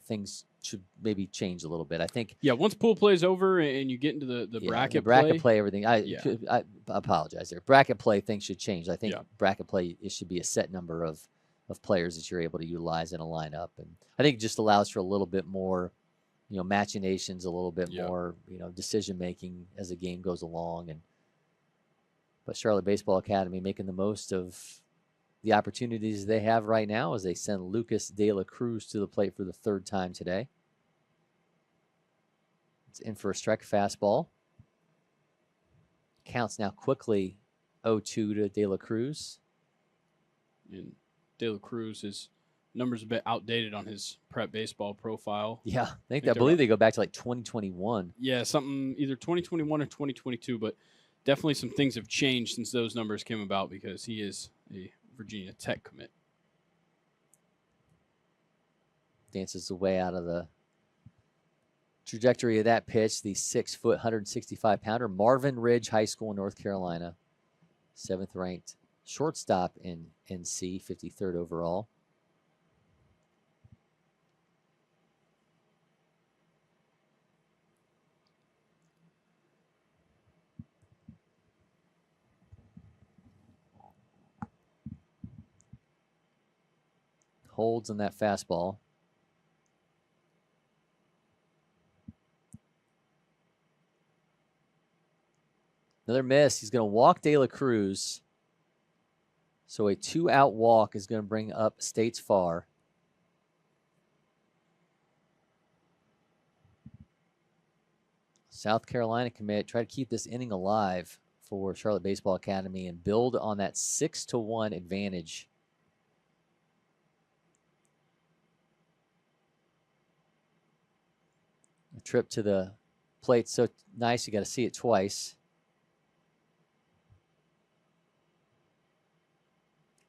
things should maybe change a little bit. I think. Yeah, once pool play is over and you get into the bracket play, everything. I apologize there. Bracket play, things should change. I think bracket play, it should be a set number of players that you're able to utilize in a lineup, and I think it just allows for a little bit more machinations a little bit more, decision making as the game goes along. But Charlotte Baseball Academy making the most of the opportunities they have right now as they send Lucas De La Cruz to the plate for the third time today. It's in for a strike fastball. Counts now quickly 0-2 to De La Cruz. And De La Cruz, his numbers a bit outdated on his prep baseball profile. Yeah, I believe they go back to like 2021. Yeah, something either 2021 or 2022, but definitely some things have changed since those numbers came about because he is a Virginia Tech commit. Dances away out of the trajectory of that pitch. The 6-foot, 165-pounder, Marvin Ridge High School in North Carolina, 7th ranked shortstop in NC, 53rd overall. Holds on that fastball. Another miss. He's going to walk De La Cruz. So a 2-out walk is going to bring up States Far. South Carolina commit. Try to keep this inning alive for Charlotte Baseball Academy and build on that 6-1 advantage. A trip to the plate so nice you got to see it twice.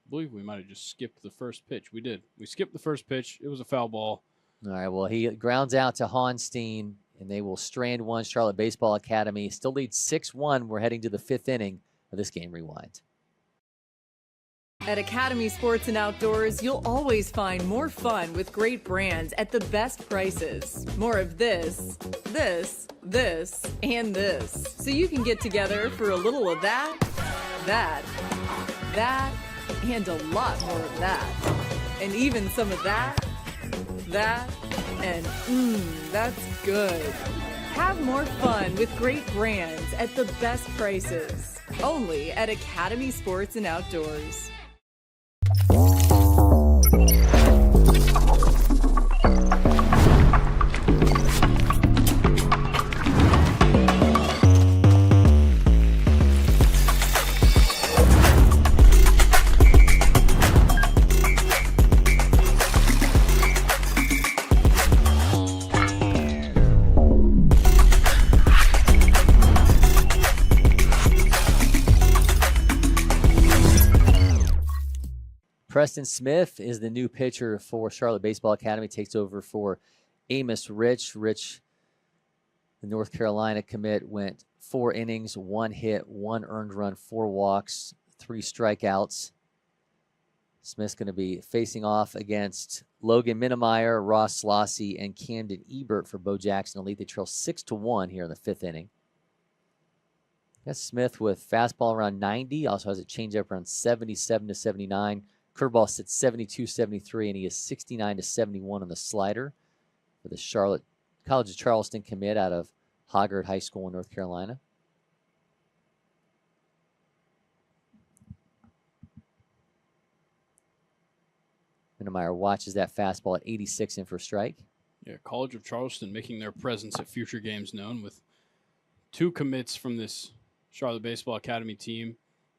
I believe we might have just skipped the first pitch. We did. We skipped the first pitch. It was a foul ball. All right, well, he grounds out to Honstein, and they will strand one. Charlotte Baseball Academy still leads 6-1. We're heading to the 5th inning of this game rewind. At Academy Sports and Outdoors, you'll always find more fun with great brands at the best prices. More of this, and this. So you can get together for a little of that, and a lot more of that. And even some of that, and that's good. Have more fun with great brands at the best prices. Only at Academy Sports and Outdoors. Preston Smith is the new pitcher for Charlotte Baseball Academy, takes over for Amos Rich. Rich, the North Carolina commit, went 4 innings, 1 hit, 1 earned run, 4 walks, 3 strikeouts. Smith's going to be facing off against Logan Minnemeyer, Ross Slossie, and Camden Ebert for Bo Jackson Elite. They trail 6-1 here in the 5th inning. That's Smith with fastball around 90, also has a changeup around 77 to 79. Curveball sits 72, 73, and he is 69 to 71 on the slider for the Charlotte College of Charleston commit out of Hoggard High School in North Carolina. Minnemeyer watches that fastball at 86 in for a strike. Yeah, College of Charleston making their presence at future games known with 2 commits from this Charlotte Baseball Academy team,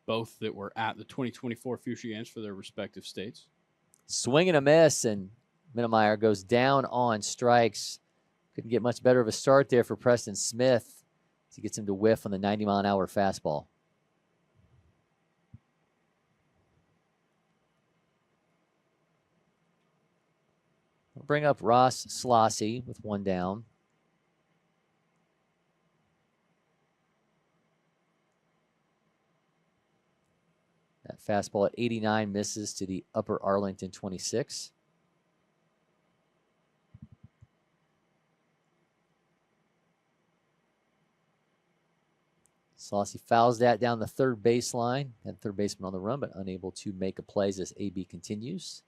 both that were at the 2024 future games for their respective states. Swing and a miss, and Minnemeyer goes down on strikes. Couldn't get much better of a start there for Preston Smith as he gets him to whiff on the 90-mile-an-hour fastball. We'll bring up Ross Slossie with 1 down. That fastball at 89 misses to the upper Arlington 26. Slossie fouls that down the third baseline. Had third baseman on the run, but unable to make a play as AB continues.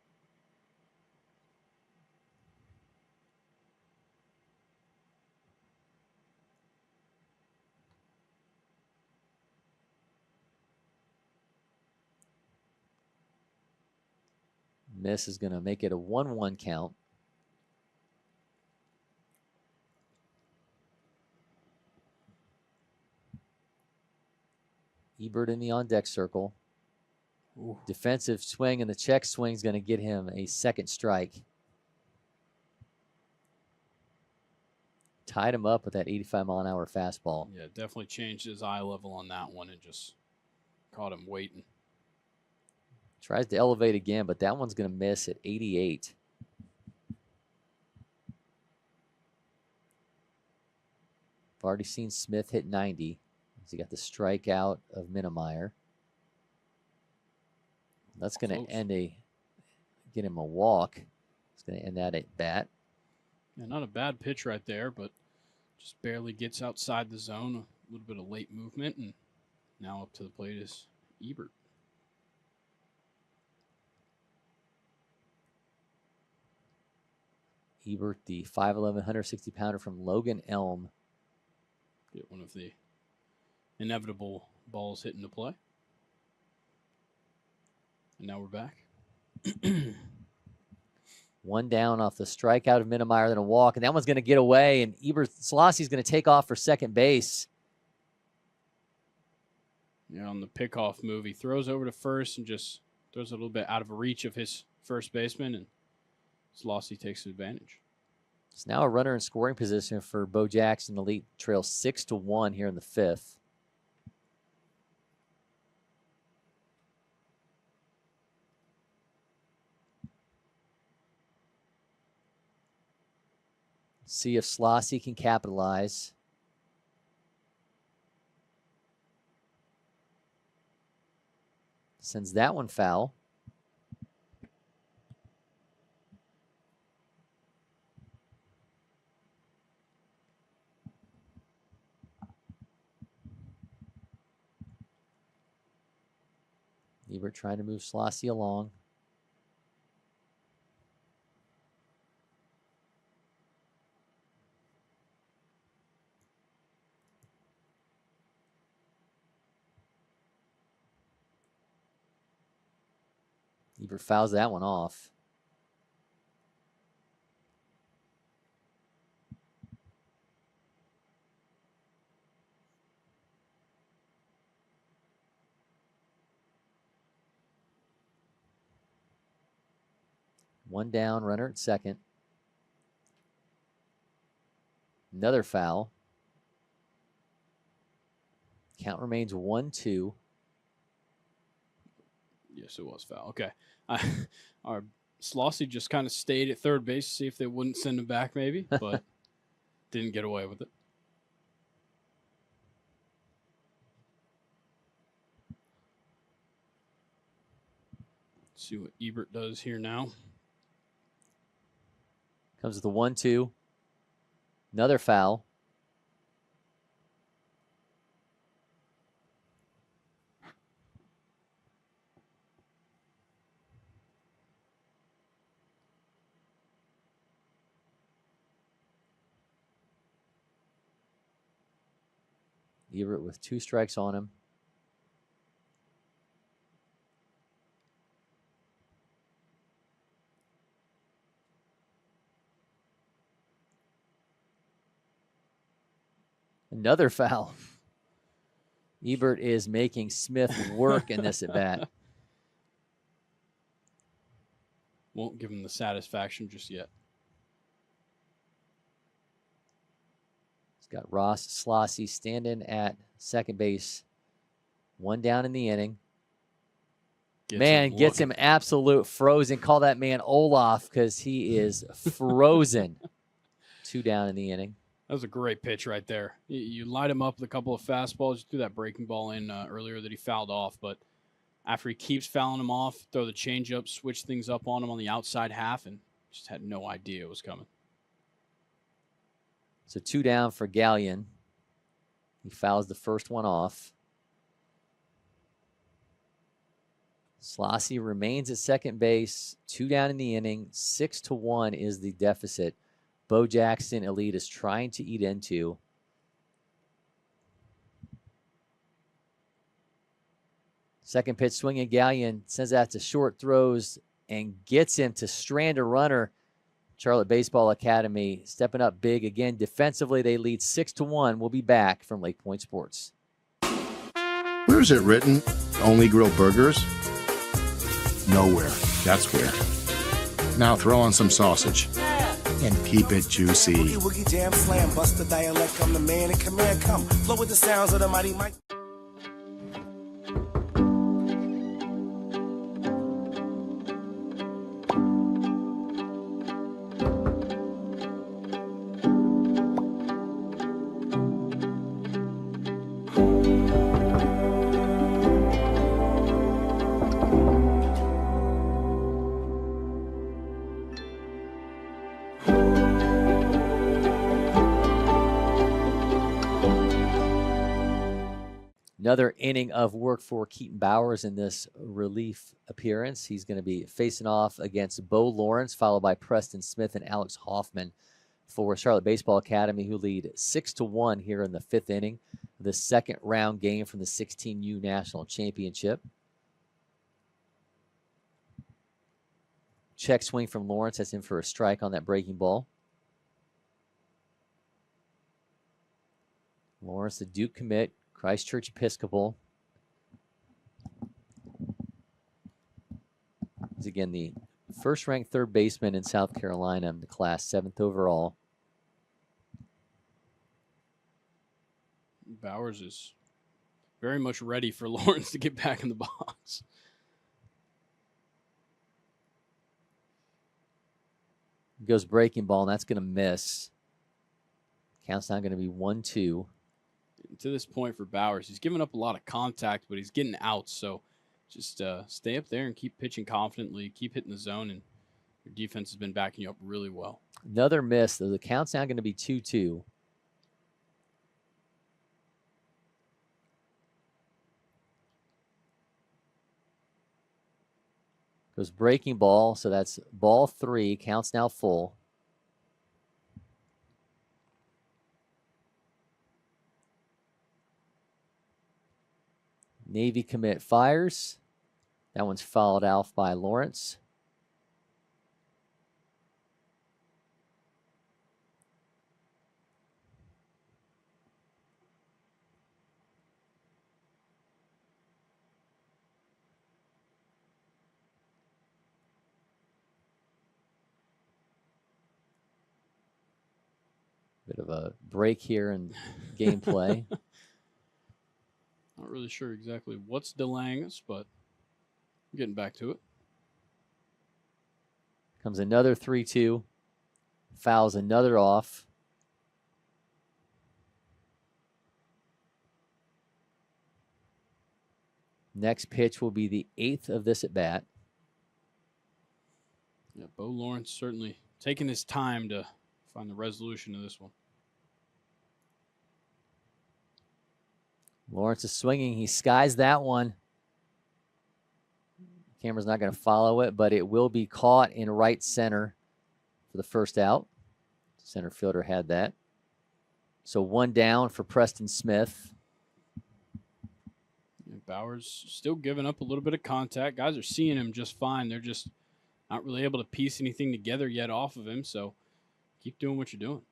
Miss is going to make it a 1-1 count. Ebert in the on-deck circle. Ooh. Defensive swing, and the check swing is going to get him a second strike. Tied him up with that 85-mile-an-hour fastball. Yeah, definitely changed his eye level on that one and just caught him waiting. Tries to elevate again, but that one's going to miss at 88. I've already seen Smith hit 90. He got the strikeout of Minnemeyer. That's going to get him a walk. It's going to end that at bat. Yeah, not a bad pitch right there, but just barely gets outside the zone. A little bit of late movement, and now up to the plate is Ebert. Ebert, the 5'11", 160-pounder from Logan Elm. Get one of the inevitable balls hit into play. And now we're back. One down off the strikeout of Minnemeyer, then a walk, and that one's going to get away, and Selassie's going to take off for second base. Yeah, on the pickoff move, he throws over to first and just throws a little bit out of reach of his first baseman, and Selassie takes advantage. It's now a runner in scoring position for Bo Jackson. The lead trails 6-1 here in the fifth. See if Selassie can capitalize. Sends that one foul. Ebert trying to move Selassie along. Ebert fouls that one off. One down, runner at second. Another foul. Count remains 1-2. Yes, it was foul. Okay. Our Selassie just kind of stayed at third base to see if they wouldn't send him back maybe, but didn't get away with it. Let's see what Ebert does here now. Comes with the 1-2. Another foul. Ebert with 2 strikes on him. Another foul. Ebert is making Smith work in this at bat. Won't give him the satisfaction just yet. Got Ross Selassie standing at second base. One down in the inning. Gets him absolute frozen. Call that man Olaf because he is frozen. 2 down in the inning. That was a great pitch right there. You light him up with a couple of fastballs. You threw that breaking ball in earlier that he fouled off, but after he keeps fouling him off, throw the changeup, switch things up on him on the outside half, and just had no idea it was coming. So 2 down for Gallion. He fouls the first one off. Selassie remains at second base. 2 down in the inning. 6-1 is the deficit Bo Jackson Elite is trying to eat into. Second pitch swinging. Gallion sends that to short, throws and gets him to strand a runner. Charlotte Baseball Academy stepping up big again. Defensively, they lead 6-1. We'll be back from Lake Point Sports. Where's it written? Only grill burgers? Nowhere. That's where. Now throw on some sausage. And keep it juicy. Woogie woogie jam slam, bust the dialect. I'm the man in command. Come, flow with the sounds of the mighty mic. Another inning of work for Keaton Bowers in this relief appearance. He's going to be facing off against Bo Lawrence, followed by Preston Smith and Alex Hoffman for Charlotte Baseball Academy, who lead 6-1 here in the 5th inning, the second round game from the 16U National Championship. Check swing from Lawrence. That's in for a strike on that breaking ball. Lawrence, the Duke commit. Christchurch Episcopal is again the first-ranked third baseman in South Carolina in the class, 7th overall. Bowers is very much ready for Lawrence to get back in the box. Goes breaking ball, and that's going to miss. Count's now going to be 1-2. To this point for Bowers, he's given up a lot of contact, but he's getting outs. So just stay up there and keep pitching confidently, keep hitting the zone, and your defense has been backing you up really well. Another miss, though. The count's now going to be 2-2. Goes breaking ball, so that's ball 3. Count's now full. Navy commit fires. That one's fouled out by Lawrence. Bit of a break here in gameplay. Not really sure exactly what's delaying us, but we're getting back to it. Comes another 3-2. Fouls another off. Next pitch will be the 8th of this at bat. Yeah, Bo Lawrence certainly taking his time to find the resolution of this one. Lawrence is swinging. He skies that one. Camera's not going to follow it, but it will be caught in right center for the first out. Center fielder had that. So one down for Preston Smith. Yeah, Bowers still giving up a little bit of contact. Guys are seeing him just fine. They're just not really able to piece anything together yet off of him. So keep doing what you're doing.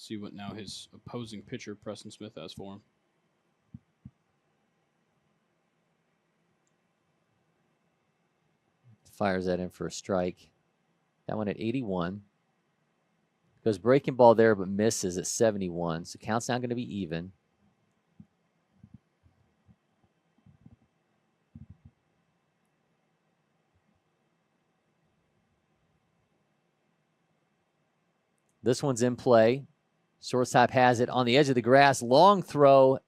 See what now his opposing pitcher, Preston Smith, has for him. Fires that in for a strike. That one at 81. Goes breaking ball there, but misses at 71. So count's now going to be even. This one's in play. Shortstop has it on the edge of the grass. Long throw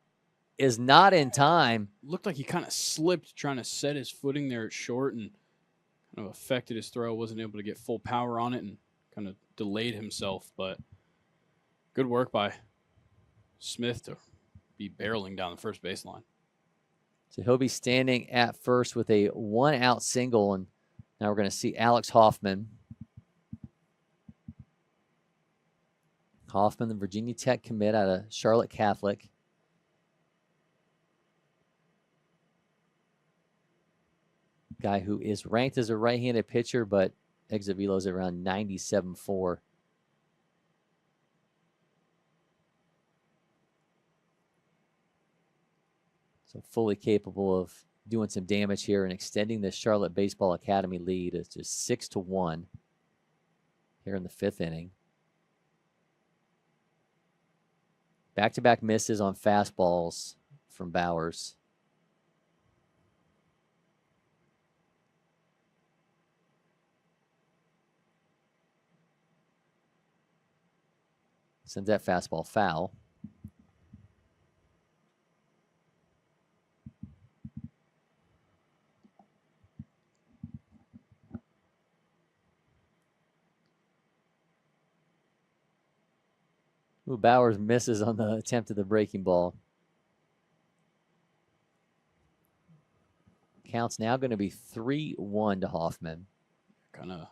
is not in time. Looked like he kind of slipped trying to set his footing there at short and kind of affected his throw. Wasn't able to get full power on it and kind of delayed himself. But good work by Smith to be barreling down the first baseline. So he'll be standing at first with a 1-out single. And now we're going to see Alex Hoffman. Hoffman, the Virginia Tech commit out of Charlotte Catholic. Guy who is ranked as a right-handed pitcher, but exit velo is around 97.4. So fully capable of doing some damage here and extending the Charlotte Baseball Academy lead. It's just 6-1 here in the 5th inning. Back-to-back misses on fastballs from Bowers. Sends that fastball foul. Ooh, Bowers misses on the attempt at the breaking ball. Count's now going to be 3-1 to Hoffman. Kind of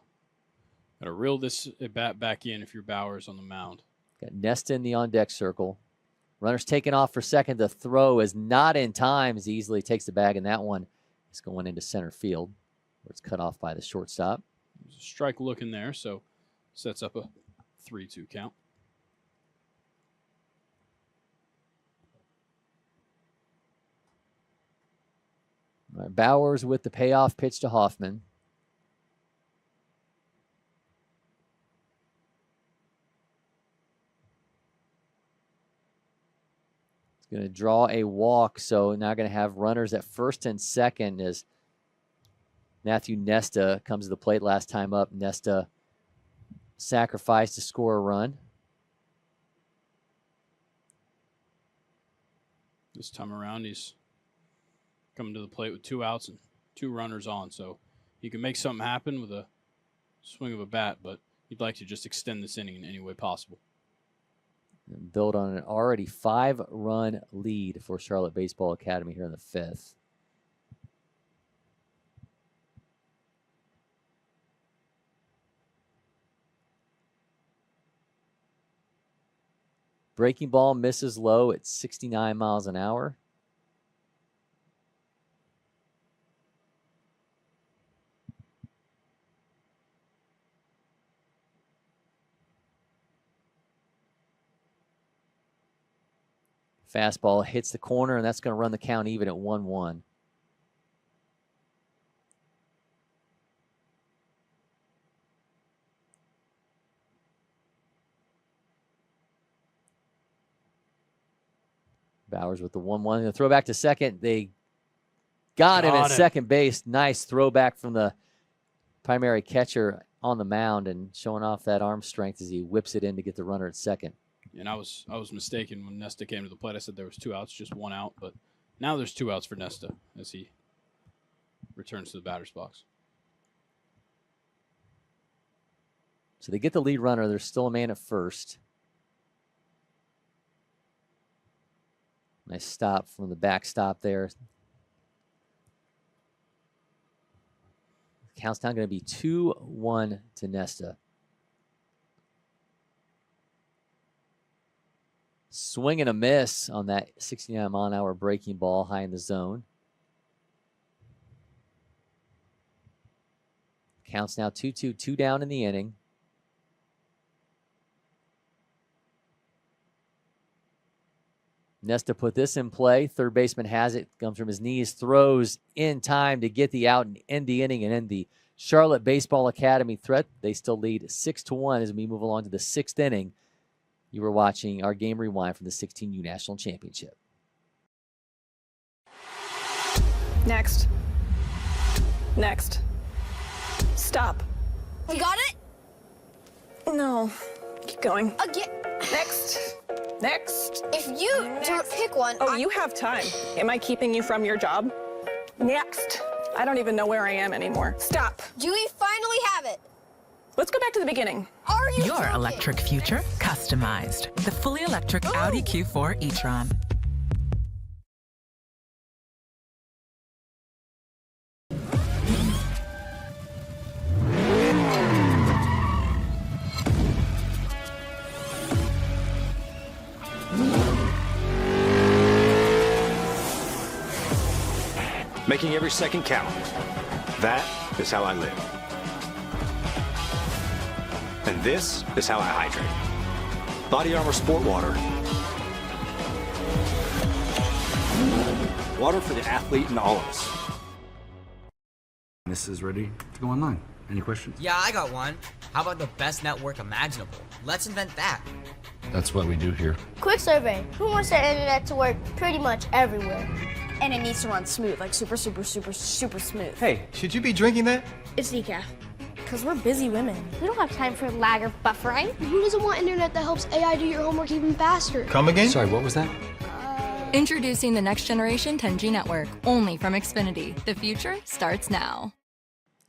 got to reel this at bat back in if you're Bowers on the mound. Got Nesta in the on-deck circle. Runner's taking off for second. The throw is not in time as he easily takes the bag, and that one is going into center field, where it's cut off by the shortstop. There's a strike looking there, so sets up a 3-2 count. All right, Bowers with the payoff pitch to Hoffman. It's going to draw a walk, so now going to have runners at first and second as Matthew Nesta comes to the plate last time up. Nesta sacrificed to score a run. This time around, he's coming to the plate with 2 outs and 2 runners on, so he can make something happen with a swing of a bat, but he'd like to just extend this inning in any way possible. And build on an already 5-run lead for Charlotte Baseball Academy here in the 5th. Breaking ball misses low at 69 miles an hour. Fastball hits the corner, and that's going to run the count even at 1-1. Bowers with the 1-1. Going to throw back to second. They got him at second base. Nice throwback from the primary catcher on the mound and showing off that arm strength as he whips it in to get the runner at second. And I was mistaken when Nesta came to the plate. I said there was 2 outs, just 1 out, but now there's 2 outs for Nesta as he returns to the batter's box. So they get the lead runner. There's still a man at first. Nice stop from the backstop there. Count's now going to be 2-1 to Nesta. Swing and a miss on that 69-mile-an-hour breaking ball high in the zone. Count's now 2-2, 2 down in the inning. Nesta put this in play. Third baseman has it. Comes from his knees. Throws in time to get the out and end the inning and end the Charlotte Baseball Academy threat. They still lead 6-1 as we move along to the 6th inning. You were watching our game rewind from the 16U National Championship. Next. Next. Stop. We got it? No. Keep going. Again. Next. Next. If you don't pick one. Oh, you have time. Am I keeping you from your job? Next. I don't even know where I am anymore. Stop. Do we finally have it? Let's go back to the beginning. Are you Your joking? electric future customized. The fully electric Audi Q4 e-tron. Making every second count. That is how I live. And this is how I hydrate. Body Armor Sport Water. Water for the athlete and all of us. This is ready to go online. Any questions? Yeah, I got one. How about the best network imaginable? Let's invent that. That's what we do here. Quick survey. Who wants their internet to work pretty much everywhere? And it needs to run smooth, like super smooth. Hey, should you be drinking that? It's decaf. Because we're busy women. We don't have time for lag or buffering. Who doesn't want internet that helps AI do your homework even faster? Come again? Sorry, what was that? Introducing the next generation 10G network, only from Xfinity. The future starts now.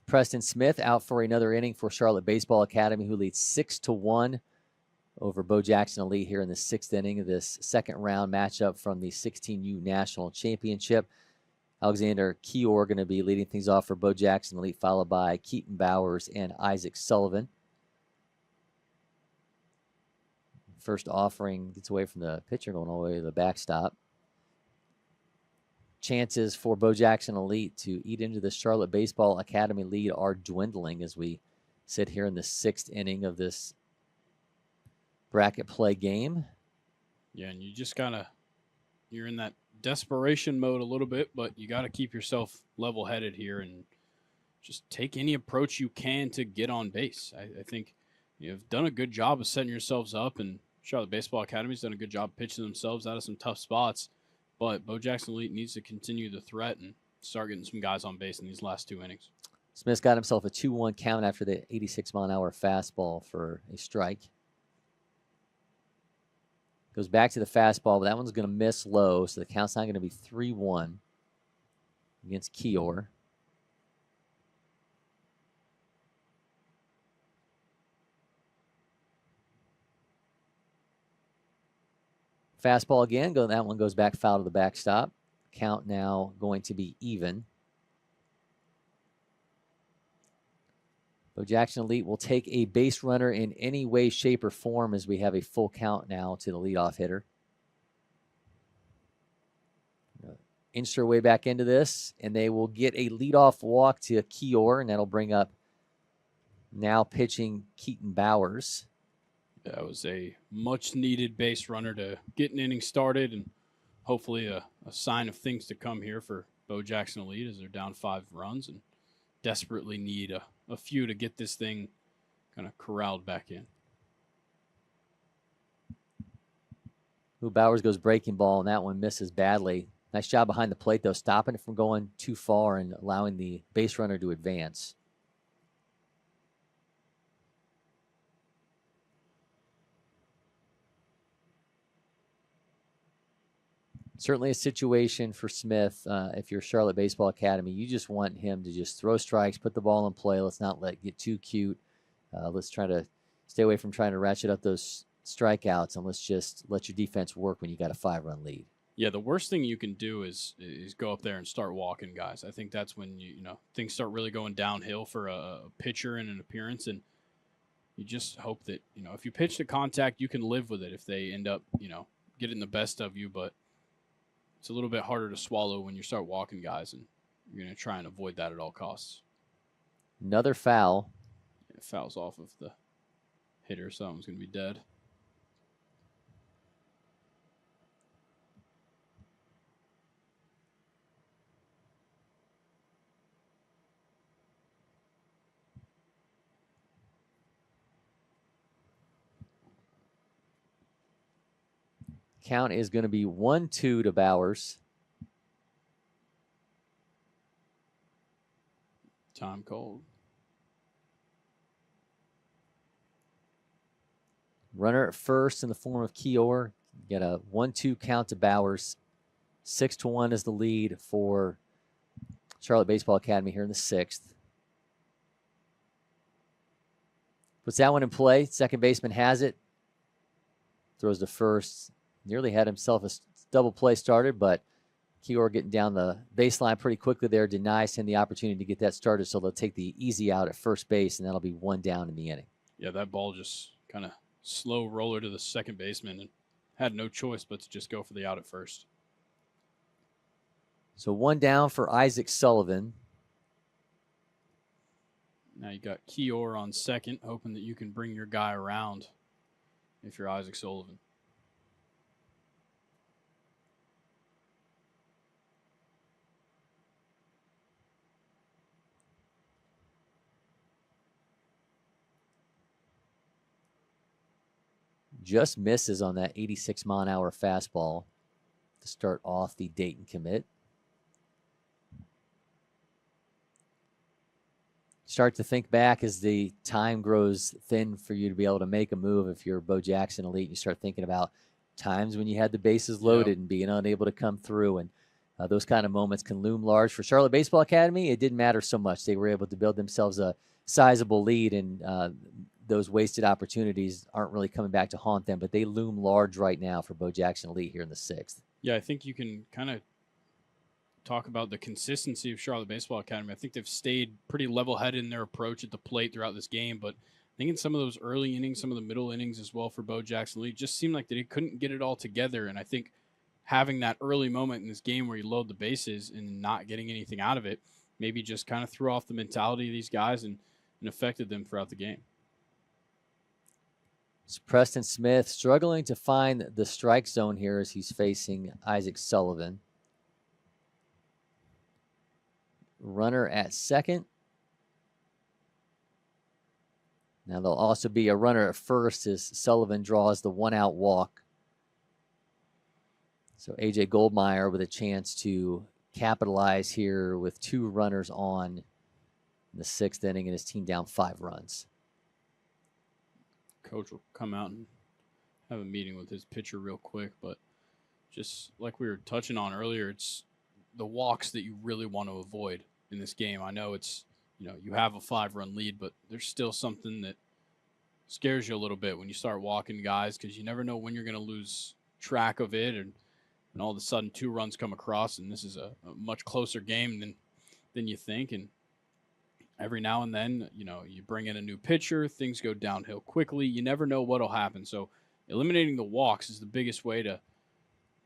Preston Smith out for another inning for Charlotte Baseball Academy, who leads 6-1 over Bo Jackson Elite here in the 6th inning of this second round matchup from the 16U National Championship. Alexander Keor going to be leading things off for Bo Jackson Elite, followed by Keaton Bowers and Isaac Sullivan. First offering gets away from the pitcher, going all the way to the backstop. Chances for Bo Jackson Elite to eat into the Charlotte Baseball Academy lead are dwindling as we sit here in the 6th inning of this bracket play game. Yeah, and you just you're in that desperation mode a little bit, but you got to keep yourself level-headed here and just take any approach you can to get on base. I think you've done a good job of setting yourselves up, and Charlotte Baseball Academy's done a good job pitching themselves out of some tough spots. But Bo Jackson Elite needs to continue the threat and start getting some guys on base in these last 2 innings. Smith's got himself a 2-1 count after the 86-mile-an-hour fastball for a strike. Goes back to the fastball, but that one's going to miss low, so the count's not going to be 3-1 against Keor. Fastball again. That one goes back foul to the backstop. Count now going to be even. Bo Jackson Elite will take a base runner in any way, shape, or form as we have a full count now to the leadoff hitter. Inch their way back into this, and they will get a leadoff walk to Keor, and that'll bring up now pitching Keaton Bowers. That was a much-needed base runner to get an inning started, and hopefully a sign of things to come here for Bo Jackson Elite as they're down 5 runs and desperately need a few to get this thing kind of corralled back in. Bowers goes breaking ball, and that one misses badly. Nice job behind the plate, though, stopping it from going too far and allowing the base runner to advance. Certainly a situation for Smith. If you're Charlotte Baseball Academy, you just want him to just throw strikes, put the ball in play. Let's not get too cute. Let's try to stay away from trying to ratchet up those strikeouts, and let's just let your defense work when you got a 5-run lead. Yeah, the worst thing you can do is go up there and start walking guys. I think that's when things start really going downhill for a pitcher in an appearance, and you just hope that if you pitch to contact, you can live with it if they end up getting the best of you, but it's a little bit harder to swallow when you start walking guys, and you're going to try and avoid that at all costs. Another foul. It fouls off of the hitter, so that one's going to be dead. Count is going to be 1-2 to Bowers. Time called. Runner at first in the form of Keor. Get a 1-2 count to Bowers. 6-1 is the lead for Charlotte Baseball Academy here in the 6th. Puts that one in play. Second baseman has it. Throws to first. Nearly had himself a double play started, but Keor getting down the baseline pretty quickly there denies him the opportunity to get that started, so they'll take the easy out at first base, and that'll be 1 down in the inning. Yeah, that ball just kind of slow roller to the second baseman and had no choice but to just go for the out at first. So 1 down for Isaac Sullivan. Now you got Kior on second, hoping that you can bring your guy around if you're Isaac Sullivan. Just misses on that 86-mile-an-hour fastball to start off the Dayton commit. Start to think back as the time grows thin for you to be able to make a move. If you're Bo Jackson Elite, you start thinking about times when you had the bases loaded and being unable to come through. And those kind of moments can loom large. For Charlotte Baseball Academy, it didn't matter so much. They were able to build themselves a sizable lead, and those wasted opportunities aren't really coming back to haunt them, but they loom large right now for Bo Jackson Elite here in the 6th. Yeah, I think you can kind of talk about the consistency of Charlotte Baseball Academy. I think they've stayed pretty level-headed in their approach at the plate throughout this game, but I think in some of those early innings, some of the middle innings as well for Bo Jackson Elite, just seemed like they couldn't get it all together, and I think having that early moment in this game where you load the bases and not getting anything out of it maybe just kind of threw off the mentality of these guys and affected them throughout the game. It's Preston Smith struggling to find the strike zone here as he's facing Isaac Sullivan. Runner at second. Now there'll also be a runner at first as Sullivan draws the 1-out walk. So A.J. Goldmeyer with a chance to capitalize here with 2 runners on in the 6th inning and his team down 5 runs. Coach will come out and have a meeting with his pitcher real quick, but just like we were touching on earlier, it's the walks that you really want to avoid in this game. I know it's, you have a 5-run lead, but there's still something that scares you a little bit when you start walking guys, because you never know when you're going to lose track of it, and all of a sudden 2 runs come across, and this is a much closer game than you think. And every now and then, you bring in a new pitcher, things go downhill quickly. You never know what'll happen. So eliminating the walks is the biggest way to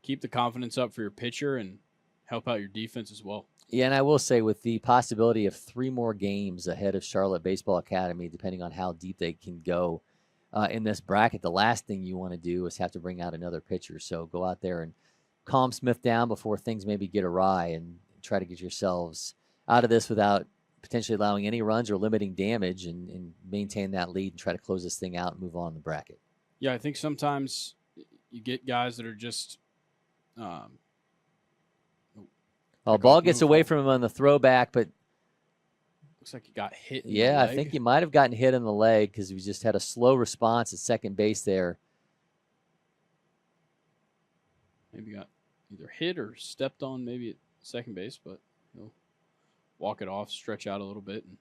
keep the confidence up for your pitcher and help out your defense as well. Yeah, and I will say, with the possibility of 3 more games ahead of Charlotte Baseball Academy, depending on how deep they can go in this bracket, the last thing you want to do is have to bring out another pitcher. So go out there and calm Smith down before things maybe get awry, and try to get yourselves out of this without potentially allowing any runs or limiting damage, and maintain that lead and try to close this thing out and move on in the bracket. Yeah, I think sometimes you get guys that are just ball gets away from him on the throwback, but looks like he got hit. Yeah, I think he might have gotten hit in the leg because he just had a slow response at second base there. Maybe got either hit or stepped on maybe at second base, but he'll walk it off, stretch out a little bit, and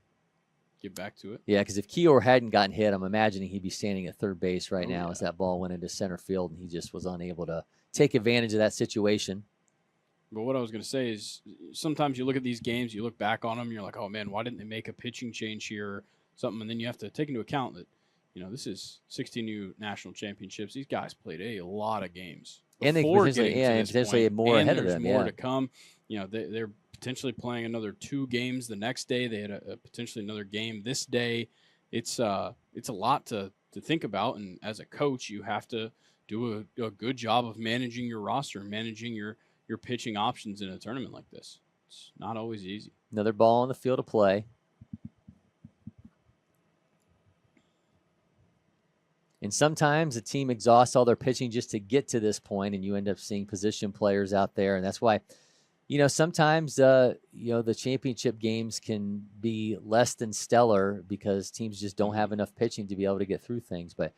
get back to it. Yeah, because if Kior hadn't gotten hit, I'm imagining he'd be standing at third base right now as that ball went into center field, and he just was unable to take advantage of that situation. But what I was going to say is sometimes you look at these games, you look back on them, and you're like, oh, man, why didn't they make a pitching change here or something? And then you have to take into account that, this is 16 new national championships. These guys played a lot of games. And they potentially more ahead of them. There's more to come. They're potentially playing another 2 games the next day. They had a potentially another game this day. It's a lot to think about. And as a coach, you have to do a good job of managing your roster, managing your pitching options in a tournament like this. It's not always easy. Another ball on the field of play. And sometimes a team exhausts all their pitching just to get to this point, and you end up seeing position players out there. And that's why, sometimes, the championship games can be less than stellar because teams just don't have enough pitching to be able to get through things. But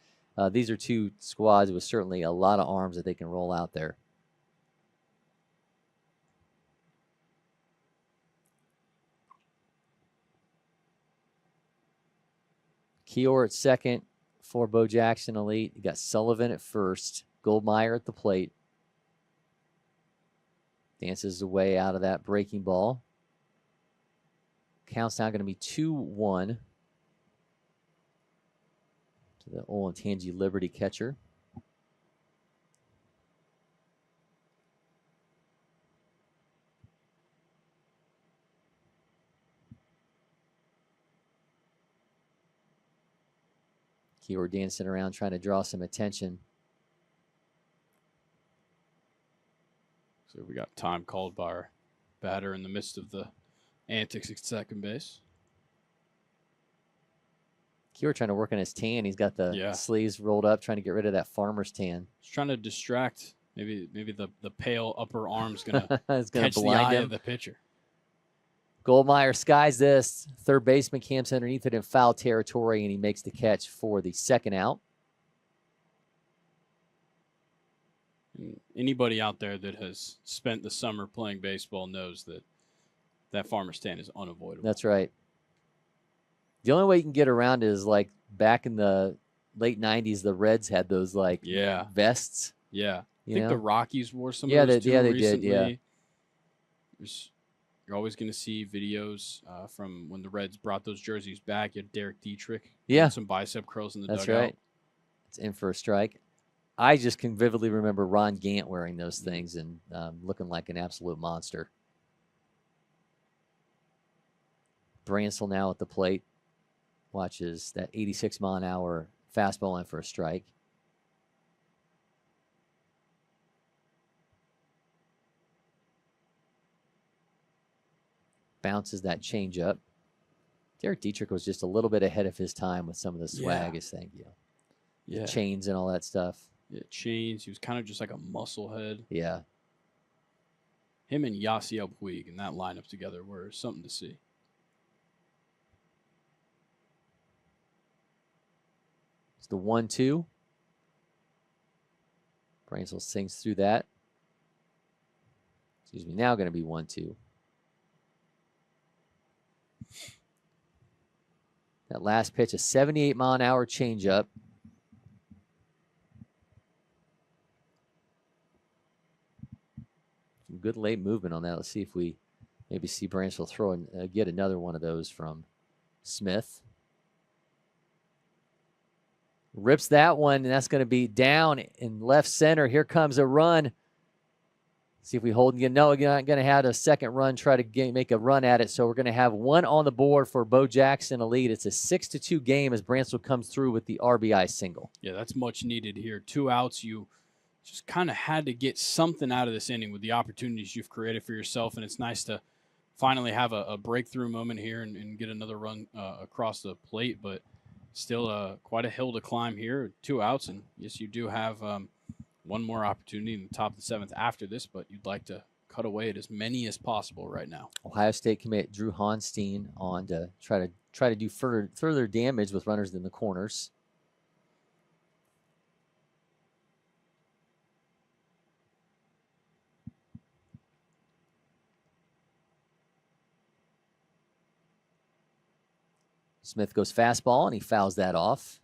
these are 2 squads with certainly a lot of arms that they can roll out there. Kior at second for Bo Jackson Elite. You got Sullivan at first. Goldmeyer at the plate. Dances away out of that breaking ball. Count's now going to be 2-1 to the Olentangy Liberty catcher. Cory dancing around trying to draw some attention. So we got time called by our batter in the midst of the antics at second base. Cory trying to work on his tan. He's got the sleeves rolled up, trying to get rid of that farmer's tan. He's trying to distract. Maybe the pale upper arm's gonna it's gonna catch the blind eye him. of the pitcher. Goldmeyer skies this. Third baseman camps underneath it in foul territory, and he makes the catch for the second out. Anybody out there that has spent the summer playing baseball knows that farmer's tan is unavoidable. That's right. The only way you can get around it is like back in the late 90s, the Reds had those like vests. Yeah. I think the Rockies wore some of those too they recently. did, yeah. You're always going to see videos from when the Reds brought those jerseys back. You had Derek Dietrich. Yeah. Some bicep curls in the That's dugout. right. It's in for a strike. I just can vividly remember Ron Gant wearing those things and looking like an absolute monster. Bransel now at the plate. Watches that 86-mile-an-hour fastball in for a strike. Bounces that changeup. Derek Dietrich was just a little bit ahead of his time with some of the swag, I think. Yeah. Chains and all that stuff. Yeah, chains. He was kind of just like a muscle head. Yeah. Him and Yasiel Puig in that lineup together were something to see. It's the 1-2. Bransel sings through that. Excuse me, now going to be 1-2. That last pitch, a 78-mile-an-hour changeup. Some good late movement on that. Let's see if we maybe see Bransel throw and get another one of those from Smith. Rips that one, and that's going to be down in left center. Here comes a run. See if we hold again. No, you're not going to have a second run, try to make a run at it. So we're going to have one on the board for Bo Jackson, a lead. It's a 6-2 game as Bransel comes through with the RBI single. Yeah, that's much needed here. 2 outs. You just kind of had to get something out of this inning with the opportunities you've created for yourself, and it's nice to finally have a breakthrough moment here and get another run across the plate, but still quite a hill to climb here. 2 outs, and yes, you do have one more opportunity in the top of the 7th after this, but you'd like to cut away at as many as possible right now. Ohio State commit Drew Honstein on to try to do further damage with runners in the corners. Smith goes fastball, and he fouls that off.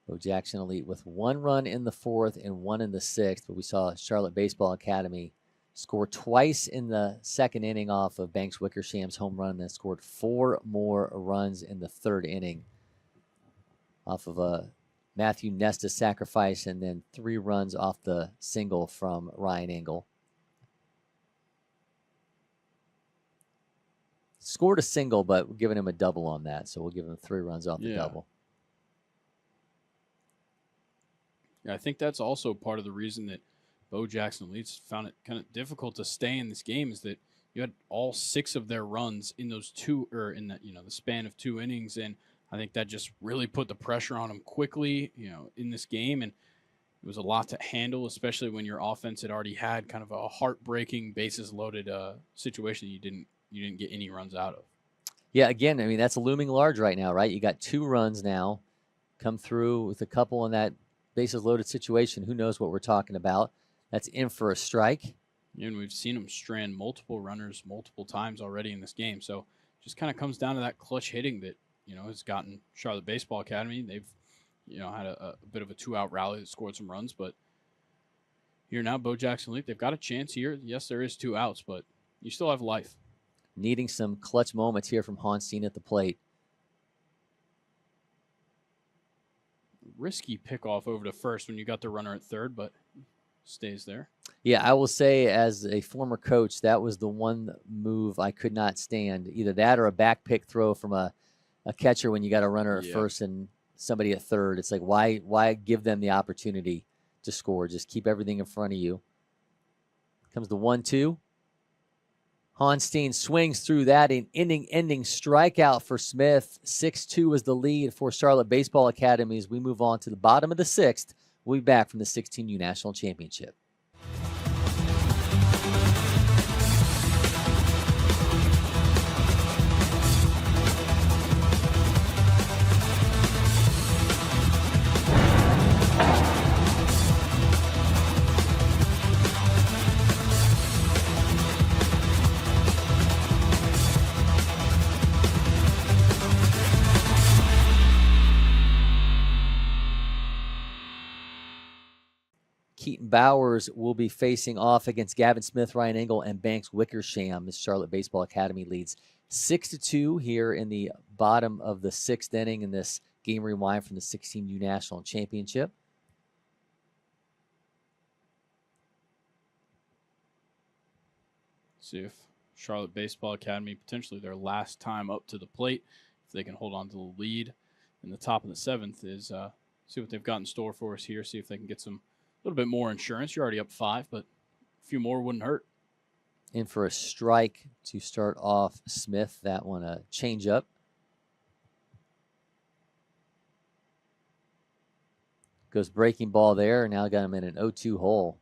Bo Jackson elite with 1 run in the 4th and 1 in the 6th, but we saw Charlotte Baseball Academy score twice in the 2nd inning off of Banks Wickersham's home run, and then scored 4 more runs in the 3rd inning off of a Matthew Nesta sacrifice, and then 3 runs off the single from Ryan Engel. Scored a single, but we're giving him a double on that, so we'll give him 3 runs off the double. Yeah, I think that's also part of the reason that Bo Jackson Leeds found it kind of difficult to stay in this game, is that you had all 6 of their runs in those the span of 2 innings, and I think that just really put the pressure on them quickly, in this game, and it was a lot to handle, especially when your offense had already had kind of a heartbreaking, bases loaded situation that you didn't get any runs out of. Yeah, again, I mean, that's looming large right now, right? You got 2 runs now, come through with a couple in that bases loaded situation. Who knows what we're talking about? That's in for a strike. And we've seen him strand multiple runners multiple times already in this game. So it just kind of comes down to that clutch hitting that, has gotten Charlotte Baseball Academy. They've, had a bit of a 2-out rally that scored some runs. But here now, Bo Jackson Leap, they've got a chance here. Yes, there is 2 outs, but you still have life. Needing some clutch moments here from Honstein at the plate. risky pickoff over to first when you got the runner at third, but stays there. Yeah, I will say as a former coach, that was the one move I could not stand. Either that or a back pick throw from a catcher when you got a runner at first and somebody at third. It's like, why give them the opportunity to score? Just keep everything in front of you. Comes the 1-2. Honstein swings through that, an ending strikeout for Smith. 6-2 is the lead for Charlotte Baseball Academy as we move on to the bottom of the sixth. We'll be back from the 16U National Championship. Keaton Bowers will be facing off against Gavin Smith, Ryan Engel, and Banks Wickersham. This Charlotte Baseball Academy leads 6-2 here in the bottom of the sixth inning in this game rewind from the 16U National Championship. See if Charlotte Baseball Academy, potentially their last time up to the plate, if they can hold on to the lead in the top of the seventh, is see what they've got in store for us here, see if they can get some a little bit more insurance. You're already up 5, but a few more wouldn't hurt. In for a strike to start off Smith. That one a changeup. Goes breaking ball there. Now got him in an 0-2 hole.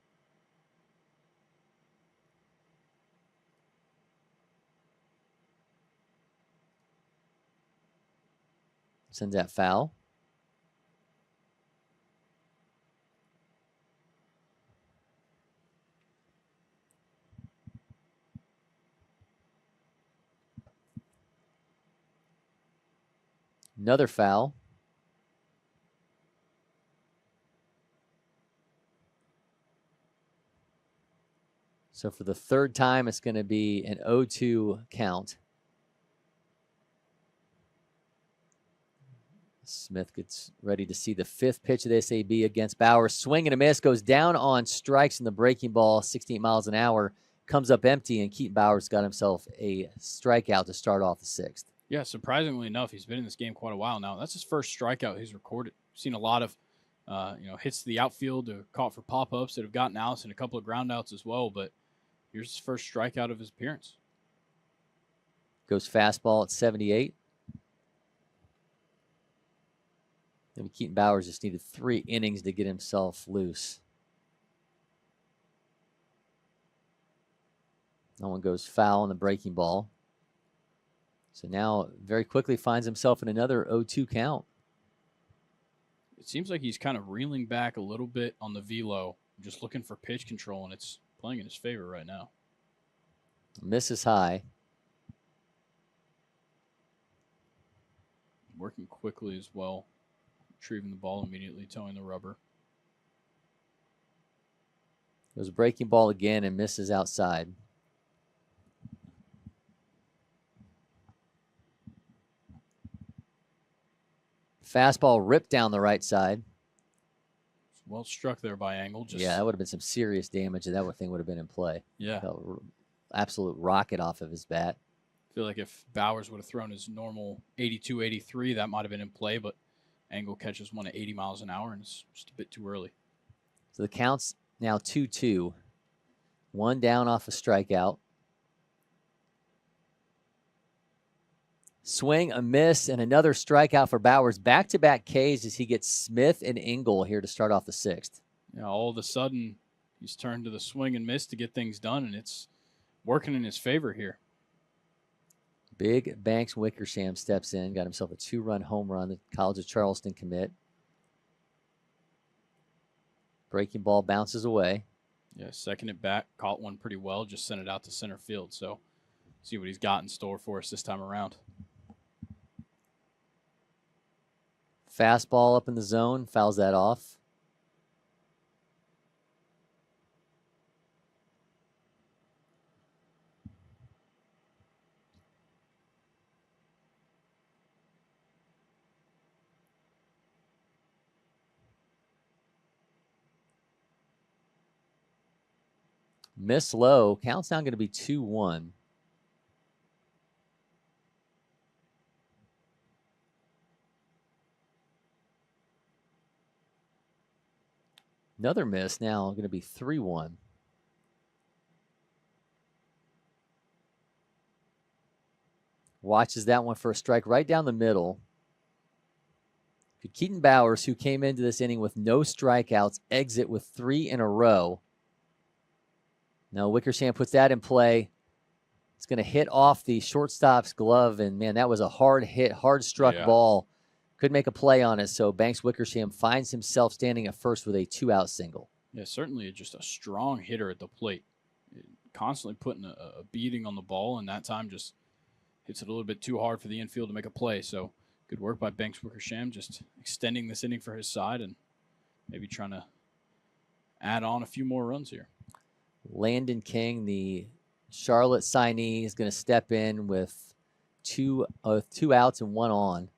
Sends that foul. Another foul. So for the third time, it's going to be an 0-2 count. Smith gets ready to see the fifth pitch of the SAB against Bowers. Swing and a miss, goes down on strikes in the breaking ball, 68 miles an hour, comes up empty, and Keaton Bowers got himself a strikeout to start off the sixth. Yeah, surprisingly enough, he's been in this game quite a while now. That's his first strikeout he's recorded. Seen a lot of hits to the outfield, caught for pop-ups that have gotten outs and a couple of ground-outs as well, but here's his first strikeout of his appearance. Goes fastball at 78. Maybe Keaton Bowers just needed 3 innings to get himself loose. That one goes foul on the breaking ball. So now very quickly finds himself in another 0-2 count. It seems like he's kind of reeling back a little bit on the velo, just looking for pitch control, and it's playing in his favor right now. Misses high. Working quickly as well. Retrieving the ball immediately, towing the rubber. Goes a breaking ball again and misses outside. Fastball ripped down the right side. Well struck there by Engel. Yeah, that would have been some serious damage, and that thing would have been in play. Yeah. Absolute rocket off of his bat. I feel like if Bowers would have thrown his normal 82, 83, that might have been in play, but Engel catches one at 80 miles an hour, and it's just a bit too early. So the count's now 2-2. One down off a strikeout. Swing, a miss, and another strikeout for Bowers. Back-to-back Ks as he gets Smith and Engel here to start off the sixth. Yeah, all of a sudden, he's turned to the swing and miss to get things done, and it's working in his favor here. Big Banks Wickersham steps in, got himself a 2-run home run, the College of Charleston commit. Breaking ball bounces away. Yeah, second at bat, caught one pretty well, just sent it out to center field. So see what he's got in store for us this time around. Fastball up in the zone, fouls that off. Miss low. Count's now going to be 2-1. Another miss now going to be 3-1. Watches that one for a strike right down the middle. Could Keaton Bowers, who came into this inning with no strikeouts, exit with 3 in a row? Now Wickersham puts that in play. It's going to hit off the shortstop's glove, and man, that was a hard hit, hard struck ball. Couldn't make a play on it, so Banks Wickersham finds himself standing at first with a 2-out single. Yeah, certainly just a strong hitter at the plate. Constantly putting a beating on the ball, and that time just hits it a little bit too hard for the infield to make a play. So good work by Banks Wickersham, just extending this inning for his side and maybe trying to add on a few more runs here. Landon King, the Charlotte signee, is going to step in with two outs and 1 on.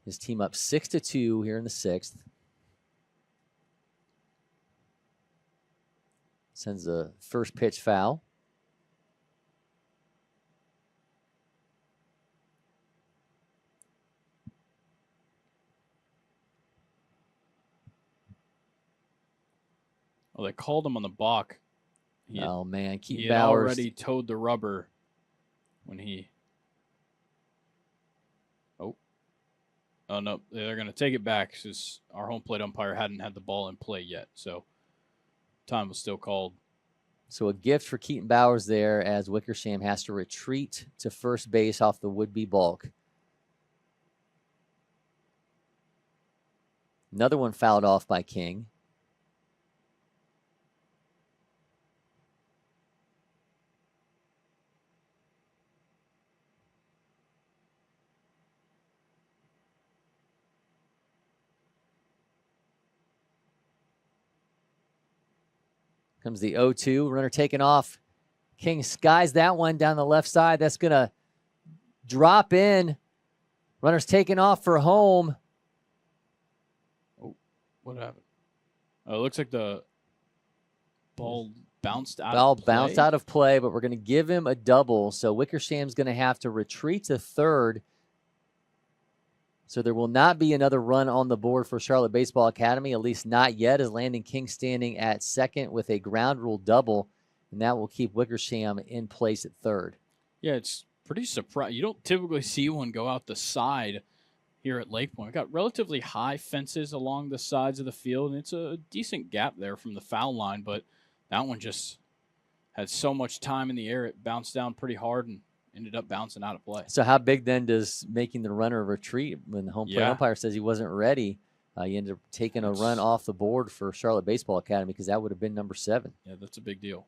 His team up 6-2 here in the 6th. Sends the first pitch foul. Well, they called him on the balk. Oh, man. Keaton Bowers already towed the rubber when he... Oh, no, they're going to take it back because our home plate umpire hadn't had the ball in play yet. So time was still called. So a gift for Keaton Bowers there as Wickersham has to retreat to first base off the would-be balk. Another one fouled off by King. Comes the 0-2, runner taken off. King skies that one down the left side. That's going to drop in. Runner's taken off for home. Oh, what happened? Oh, it looks like the ball bounced out Ball of play. Bounced out of play, but we're going to give him a double. So Wickersham's going to have to retreat to third. So there will not be another run on the board for Charlotte Baseball Academy, at least not yet, as Landon King standing at second with a ground rule double, and that will keep Wickersham in place at third. Yeah, it's pretty surprising. You don't typically see one go out the side here at Lake Point. We've got relatively high fences along the sides of the field, and it's a decent gap there from the foul line, but that one just had so much time in the air, it bounced down pretty hard and ended up bouncing out of play. So how big then does making the runner retreat when the home plate umpire says he wasn't ready? You ended up taking a run off the board for Charlotte Baseball Academy because that would have been number 7. Yeah, that's a big deal.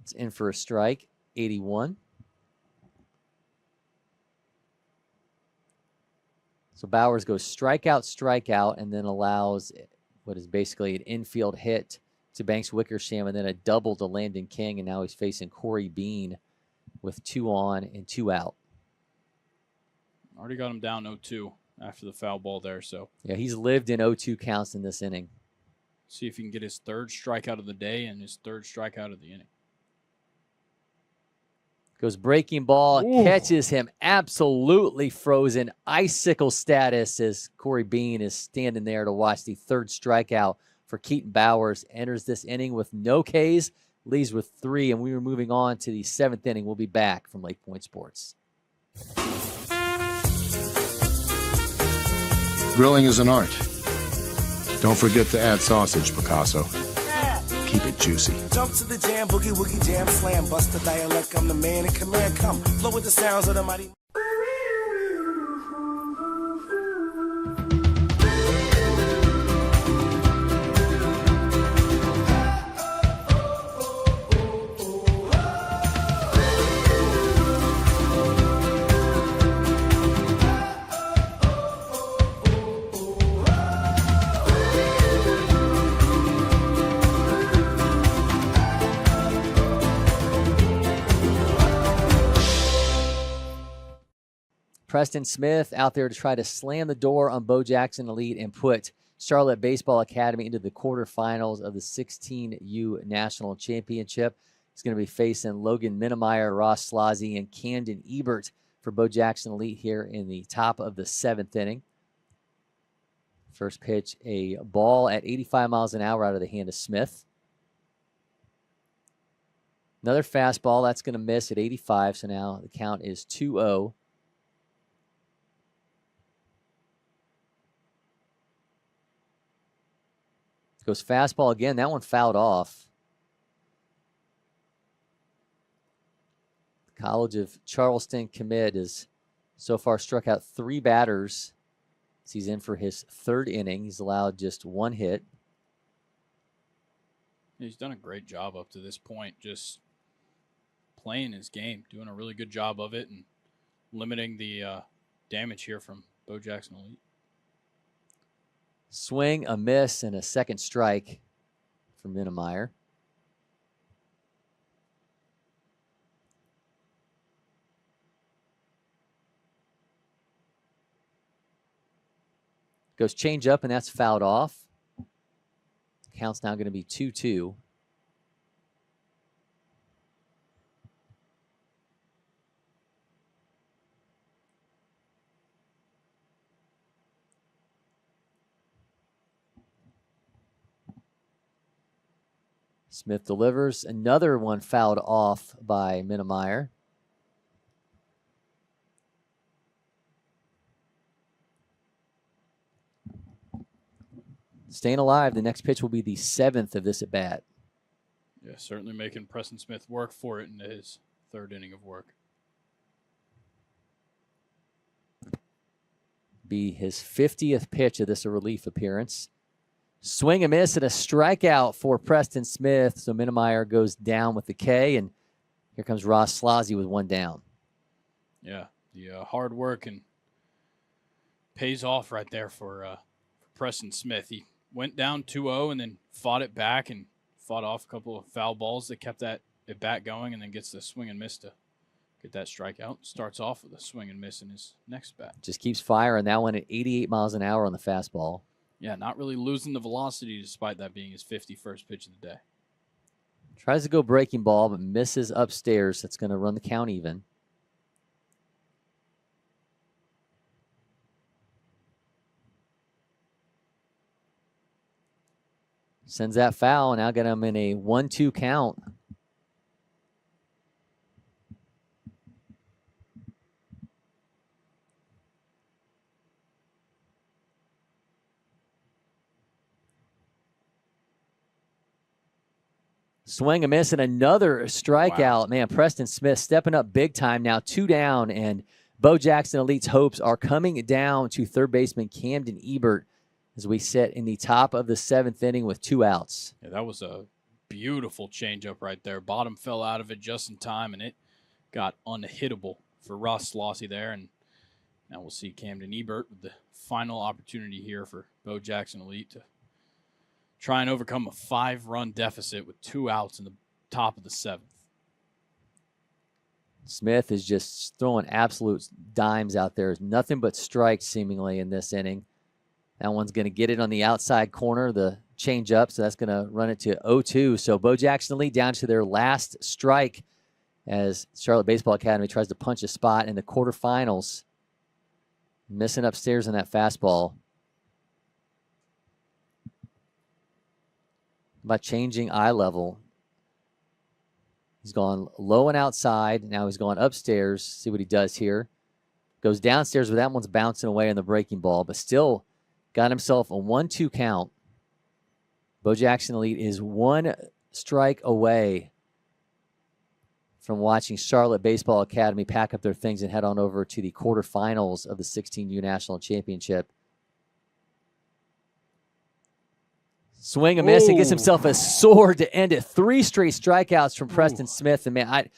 It's in for a strike, 81. So Bowers goes strikeout, and then allows what is basically an infield hit to Banks Wickersham and then a double to Landon King, and now he's facing Cory Bean with 2 on and 2 out. Already got him down 0-2 after the foul ball there. So yeah, he's lived in 0-2 counts in this inning. See if he can get his 3rd strikeout of the day and his 3rd strikeout of the inning. Goes breaking ball, catches him absolutely frozen. Icicle status as Cory Bean is standing there to watch the 3rd strikeout for Keaton Bowers. Enters this inning with no Ks. Leaves with 3, and we were moving on to the 7th inning. We'll be back from Lake Point Sports. Grilling is an art. Don't forget to add sausage, Picasso. Keep it juicy. Jump to the jam, boogie, woogie, jam, slam, bust the dialect. I'm the man in command. Come, flow with the sounds of the mighty. Preston Smith out there to try to slam the door on Bo Jackson Elite and put Charlotte Baseball Academy into the quarterfinals of the 16U National Championship. He's going to be facing Logan Minnemeyer, Ross Slozzi, and Camden Ebert for Bo Jackson Elite here in the top of the 7th inning. First pitch, a ball at 85 miles an hour out of the hand of Smith. Another fastball, that's going to miss at 85, so now the count is 2-0. Goes fastball again. That one fouled off. The College of Charleston commit has so far struck out 3 batters. He's in for his 3rd inning. He's allowed just 1 hit. He's done a great job up to this point, just playing his game, doing a really good job of it, and limiting the damage here from Bo Jackson Elite. Swing, a miss, and a 2nd strike for Minnemeyer. Goes change up, and that's fouled off. Count's now going to be 2-2. Smith delivers. Another one fouled off by Minnemeyer. Staying alive, the next pitch will be the 7th of this at-bat. Yeah, certainly making Preston Smith work for it in his 3rd inning of work. Be his 50th pitch of this relief appearance. Swing, a miss, and a strikeout for Preston Smith. So Minnemeyer goes down with the K, and here comes Ross Slozzi with 1 down. Yeah, the hard work and pays off right there for Preston Smith. He went down 2-0 and then fought it back and fought off a couple of foul balls that kept that at bat going, and then gets the swing and miss to get that strikeout. Starts off with a swing and miss in his next bat. Just keeps firing. That one at 88 miles an hour on the fastball. Yeah, not really losing the velocity despite that being his 51st pitch of the day. Tries to go breaking ball, but misses upstairs. That's going to run the count even. Sends that foul, and now got him in a 1-2 count. Swing, a miss, and another strikeout. Wow. Man, Preston Smith stepping up big time now, 2 down, and Bo Jackson Elite's hopes are coming down to 3rd baseman Camden Ebert as we sit in the top of the 7th inning with 2 outs. Yeah, that was a beautiful changeup right there. Bottom fell out of it just in time, and it got unhittable for Ross Slozzi there. And now we'll see Camden Ebert with the final opportunity here for Bo Jackson Elite to try and overcome a 5-run deficit with 2 outs in the top of the 7th. Smith is just throwing absolute dimes out there. Nothing but strikes seemingly in this inning. That one's going to get it on the outside corner, the change up, so that's going to run it to 0-2. So Bo Jackson Elite down to their last strike as Charlotte Baseball Academy tries to punch a spot in the quarterfinals. Missing upstairs on that fastball. By changing eye level. He's gone low and outside. Now he's going upstairs. See what he does here. Goes downstairs, but that one's bouncing away on the breaking ball, but still got himself a 1-2 count. Bo Jackson Elite is 1 strike away from watching Charlotte Baseball Academy pack up their things and head on over to the quarterfinals of the 16U National Championship. Swing a miss. He gets himself a sword to end it. 3 straight strikeouts from Preston Smith. And man,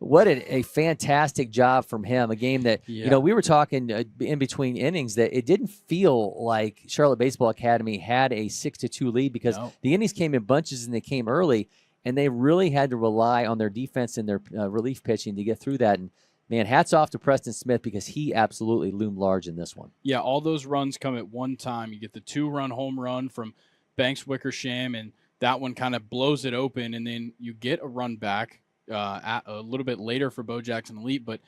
what a fantastic job from him. A game that, you know, we were talking in between innings that it didn't feel like Charlotte Baseball Academy had a 6-2 lead because the innings came in bunches and they came early, and they really had to rely on their defense and their relief pitching to get through that. And man, hats off to Preston Smith because he absolutely loomed large in this one. Yeah, all those runs come at one time. You get the 2-run home run from Banks Wickersham, and that one kind of blows it open, and then you get a run back a little bit later for Bo Jackson Elite, but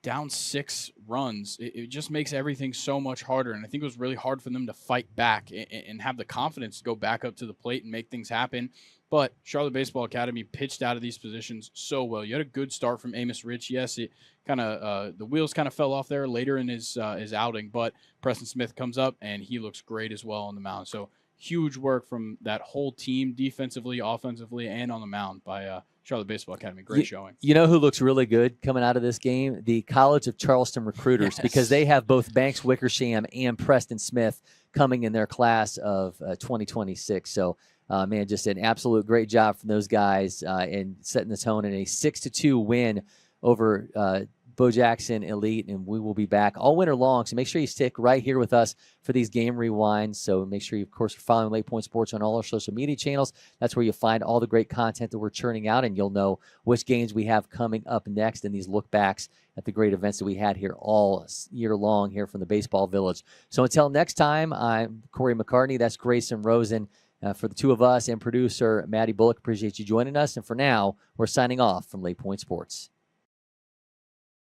down 6 runs, it just makes everything so much harder. And I think it was really hard for them to fight back and have the confidence to go back up to the plate and make things happen. But Charlotte Baseball Academy pitched out of these positions so well. You had a good start from Amos Rich. Yes, it kind of the wheels kind of fell off there later in his outing, but Preston Smith comes up and he looks great as well on the mound. So huge work from that whole team, defensively, offensively, and on the mound by Charlotte Baseball Academy. Great showing. You know who looks really good coming out of this game? The College of Charleston recruiters, because they have both Banks Wickersham and Preston Smith coming in their class of 2026. So, man, just an absolute great job from those guys in setting the tone in a 6-2 win over Bo Jackson Elite, and we will be back all winter long. So make sure you stick right here with us for these game rewinds. So make sure you, of course, are following Lake Point Sports on all our social media channels. That's where you'll find all the great content that we're churning out, and you'll know which games we have coming up next and these look backs at the great events that we had here all year long here from the Baseball Village. So until next time, I'm Cory McCartney. That's Grayson Rosen. For the two of us and producer Maddie Bullock, appreciate you joining us. And for now, we're signing off from Lake Point Sports.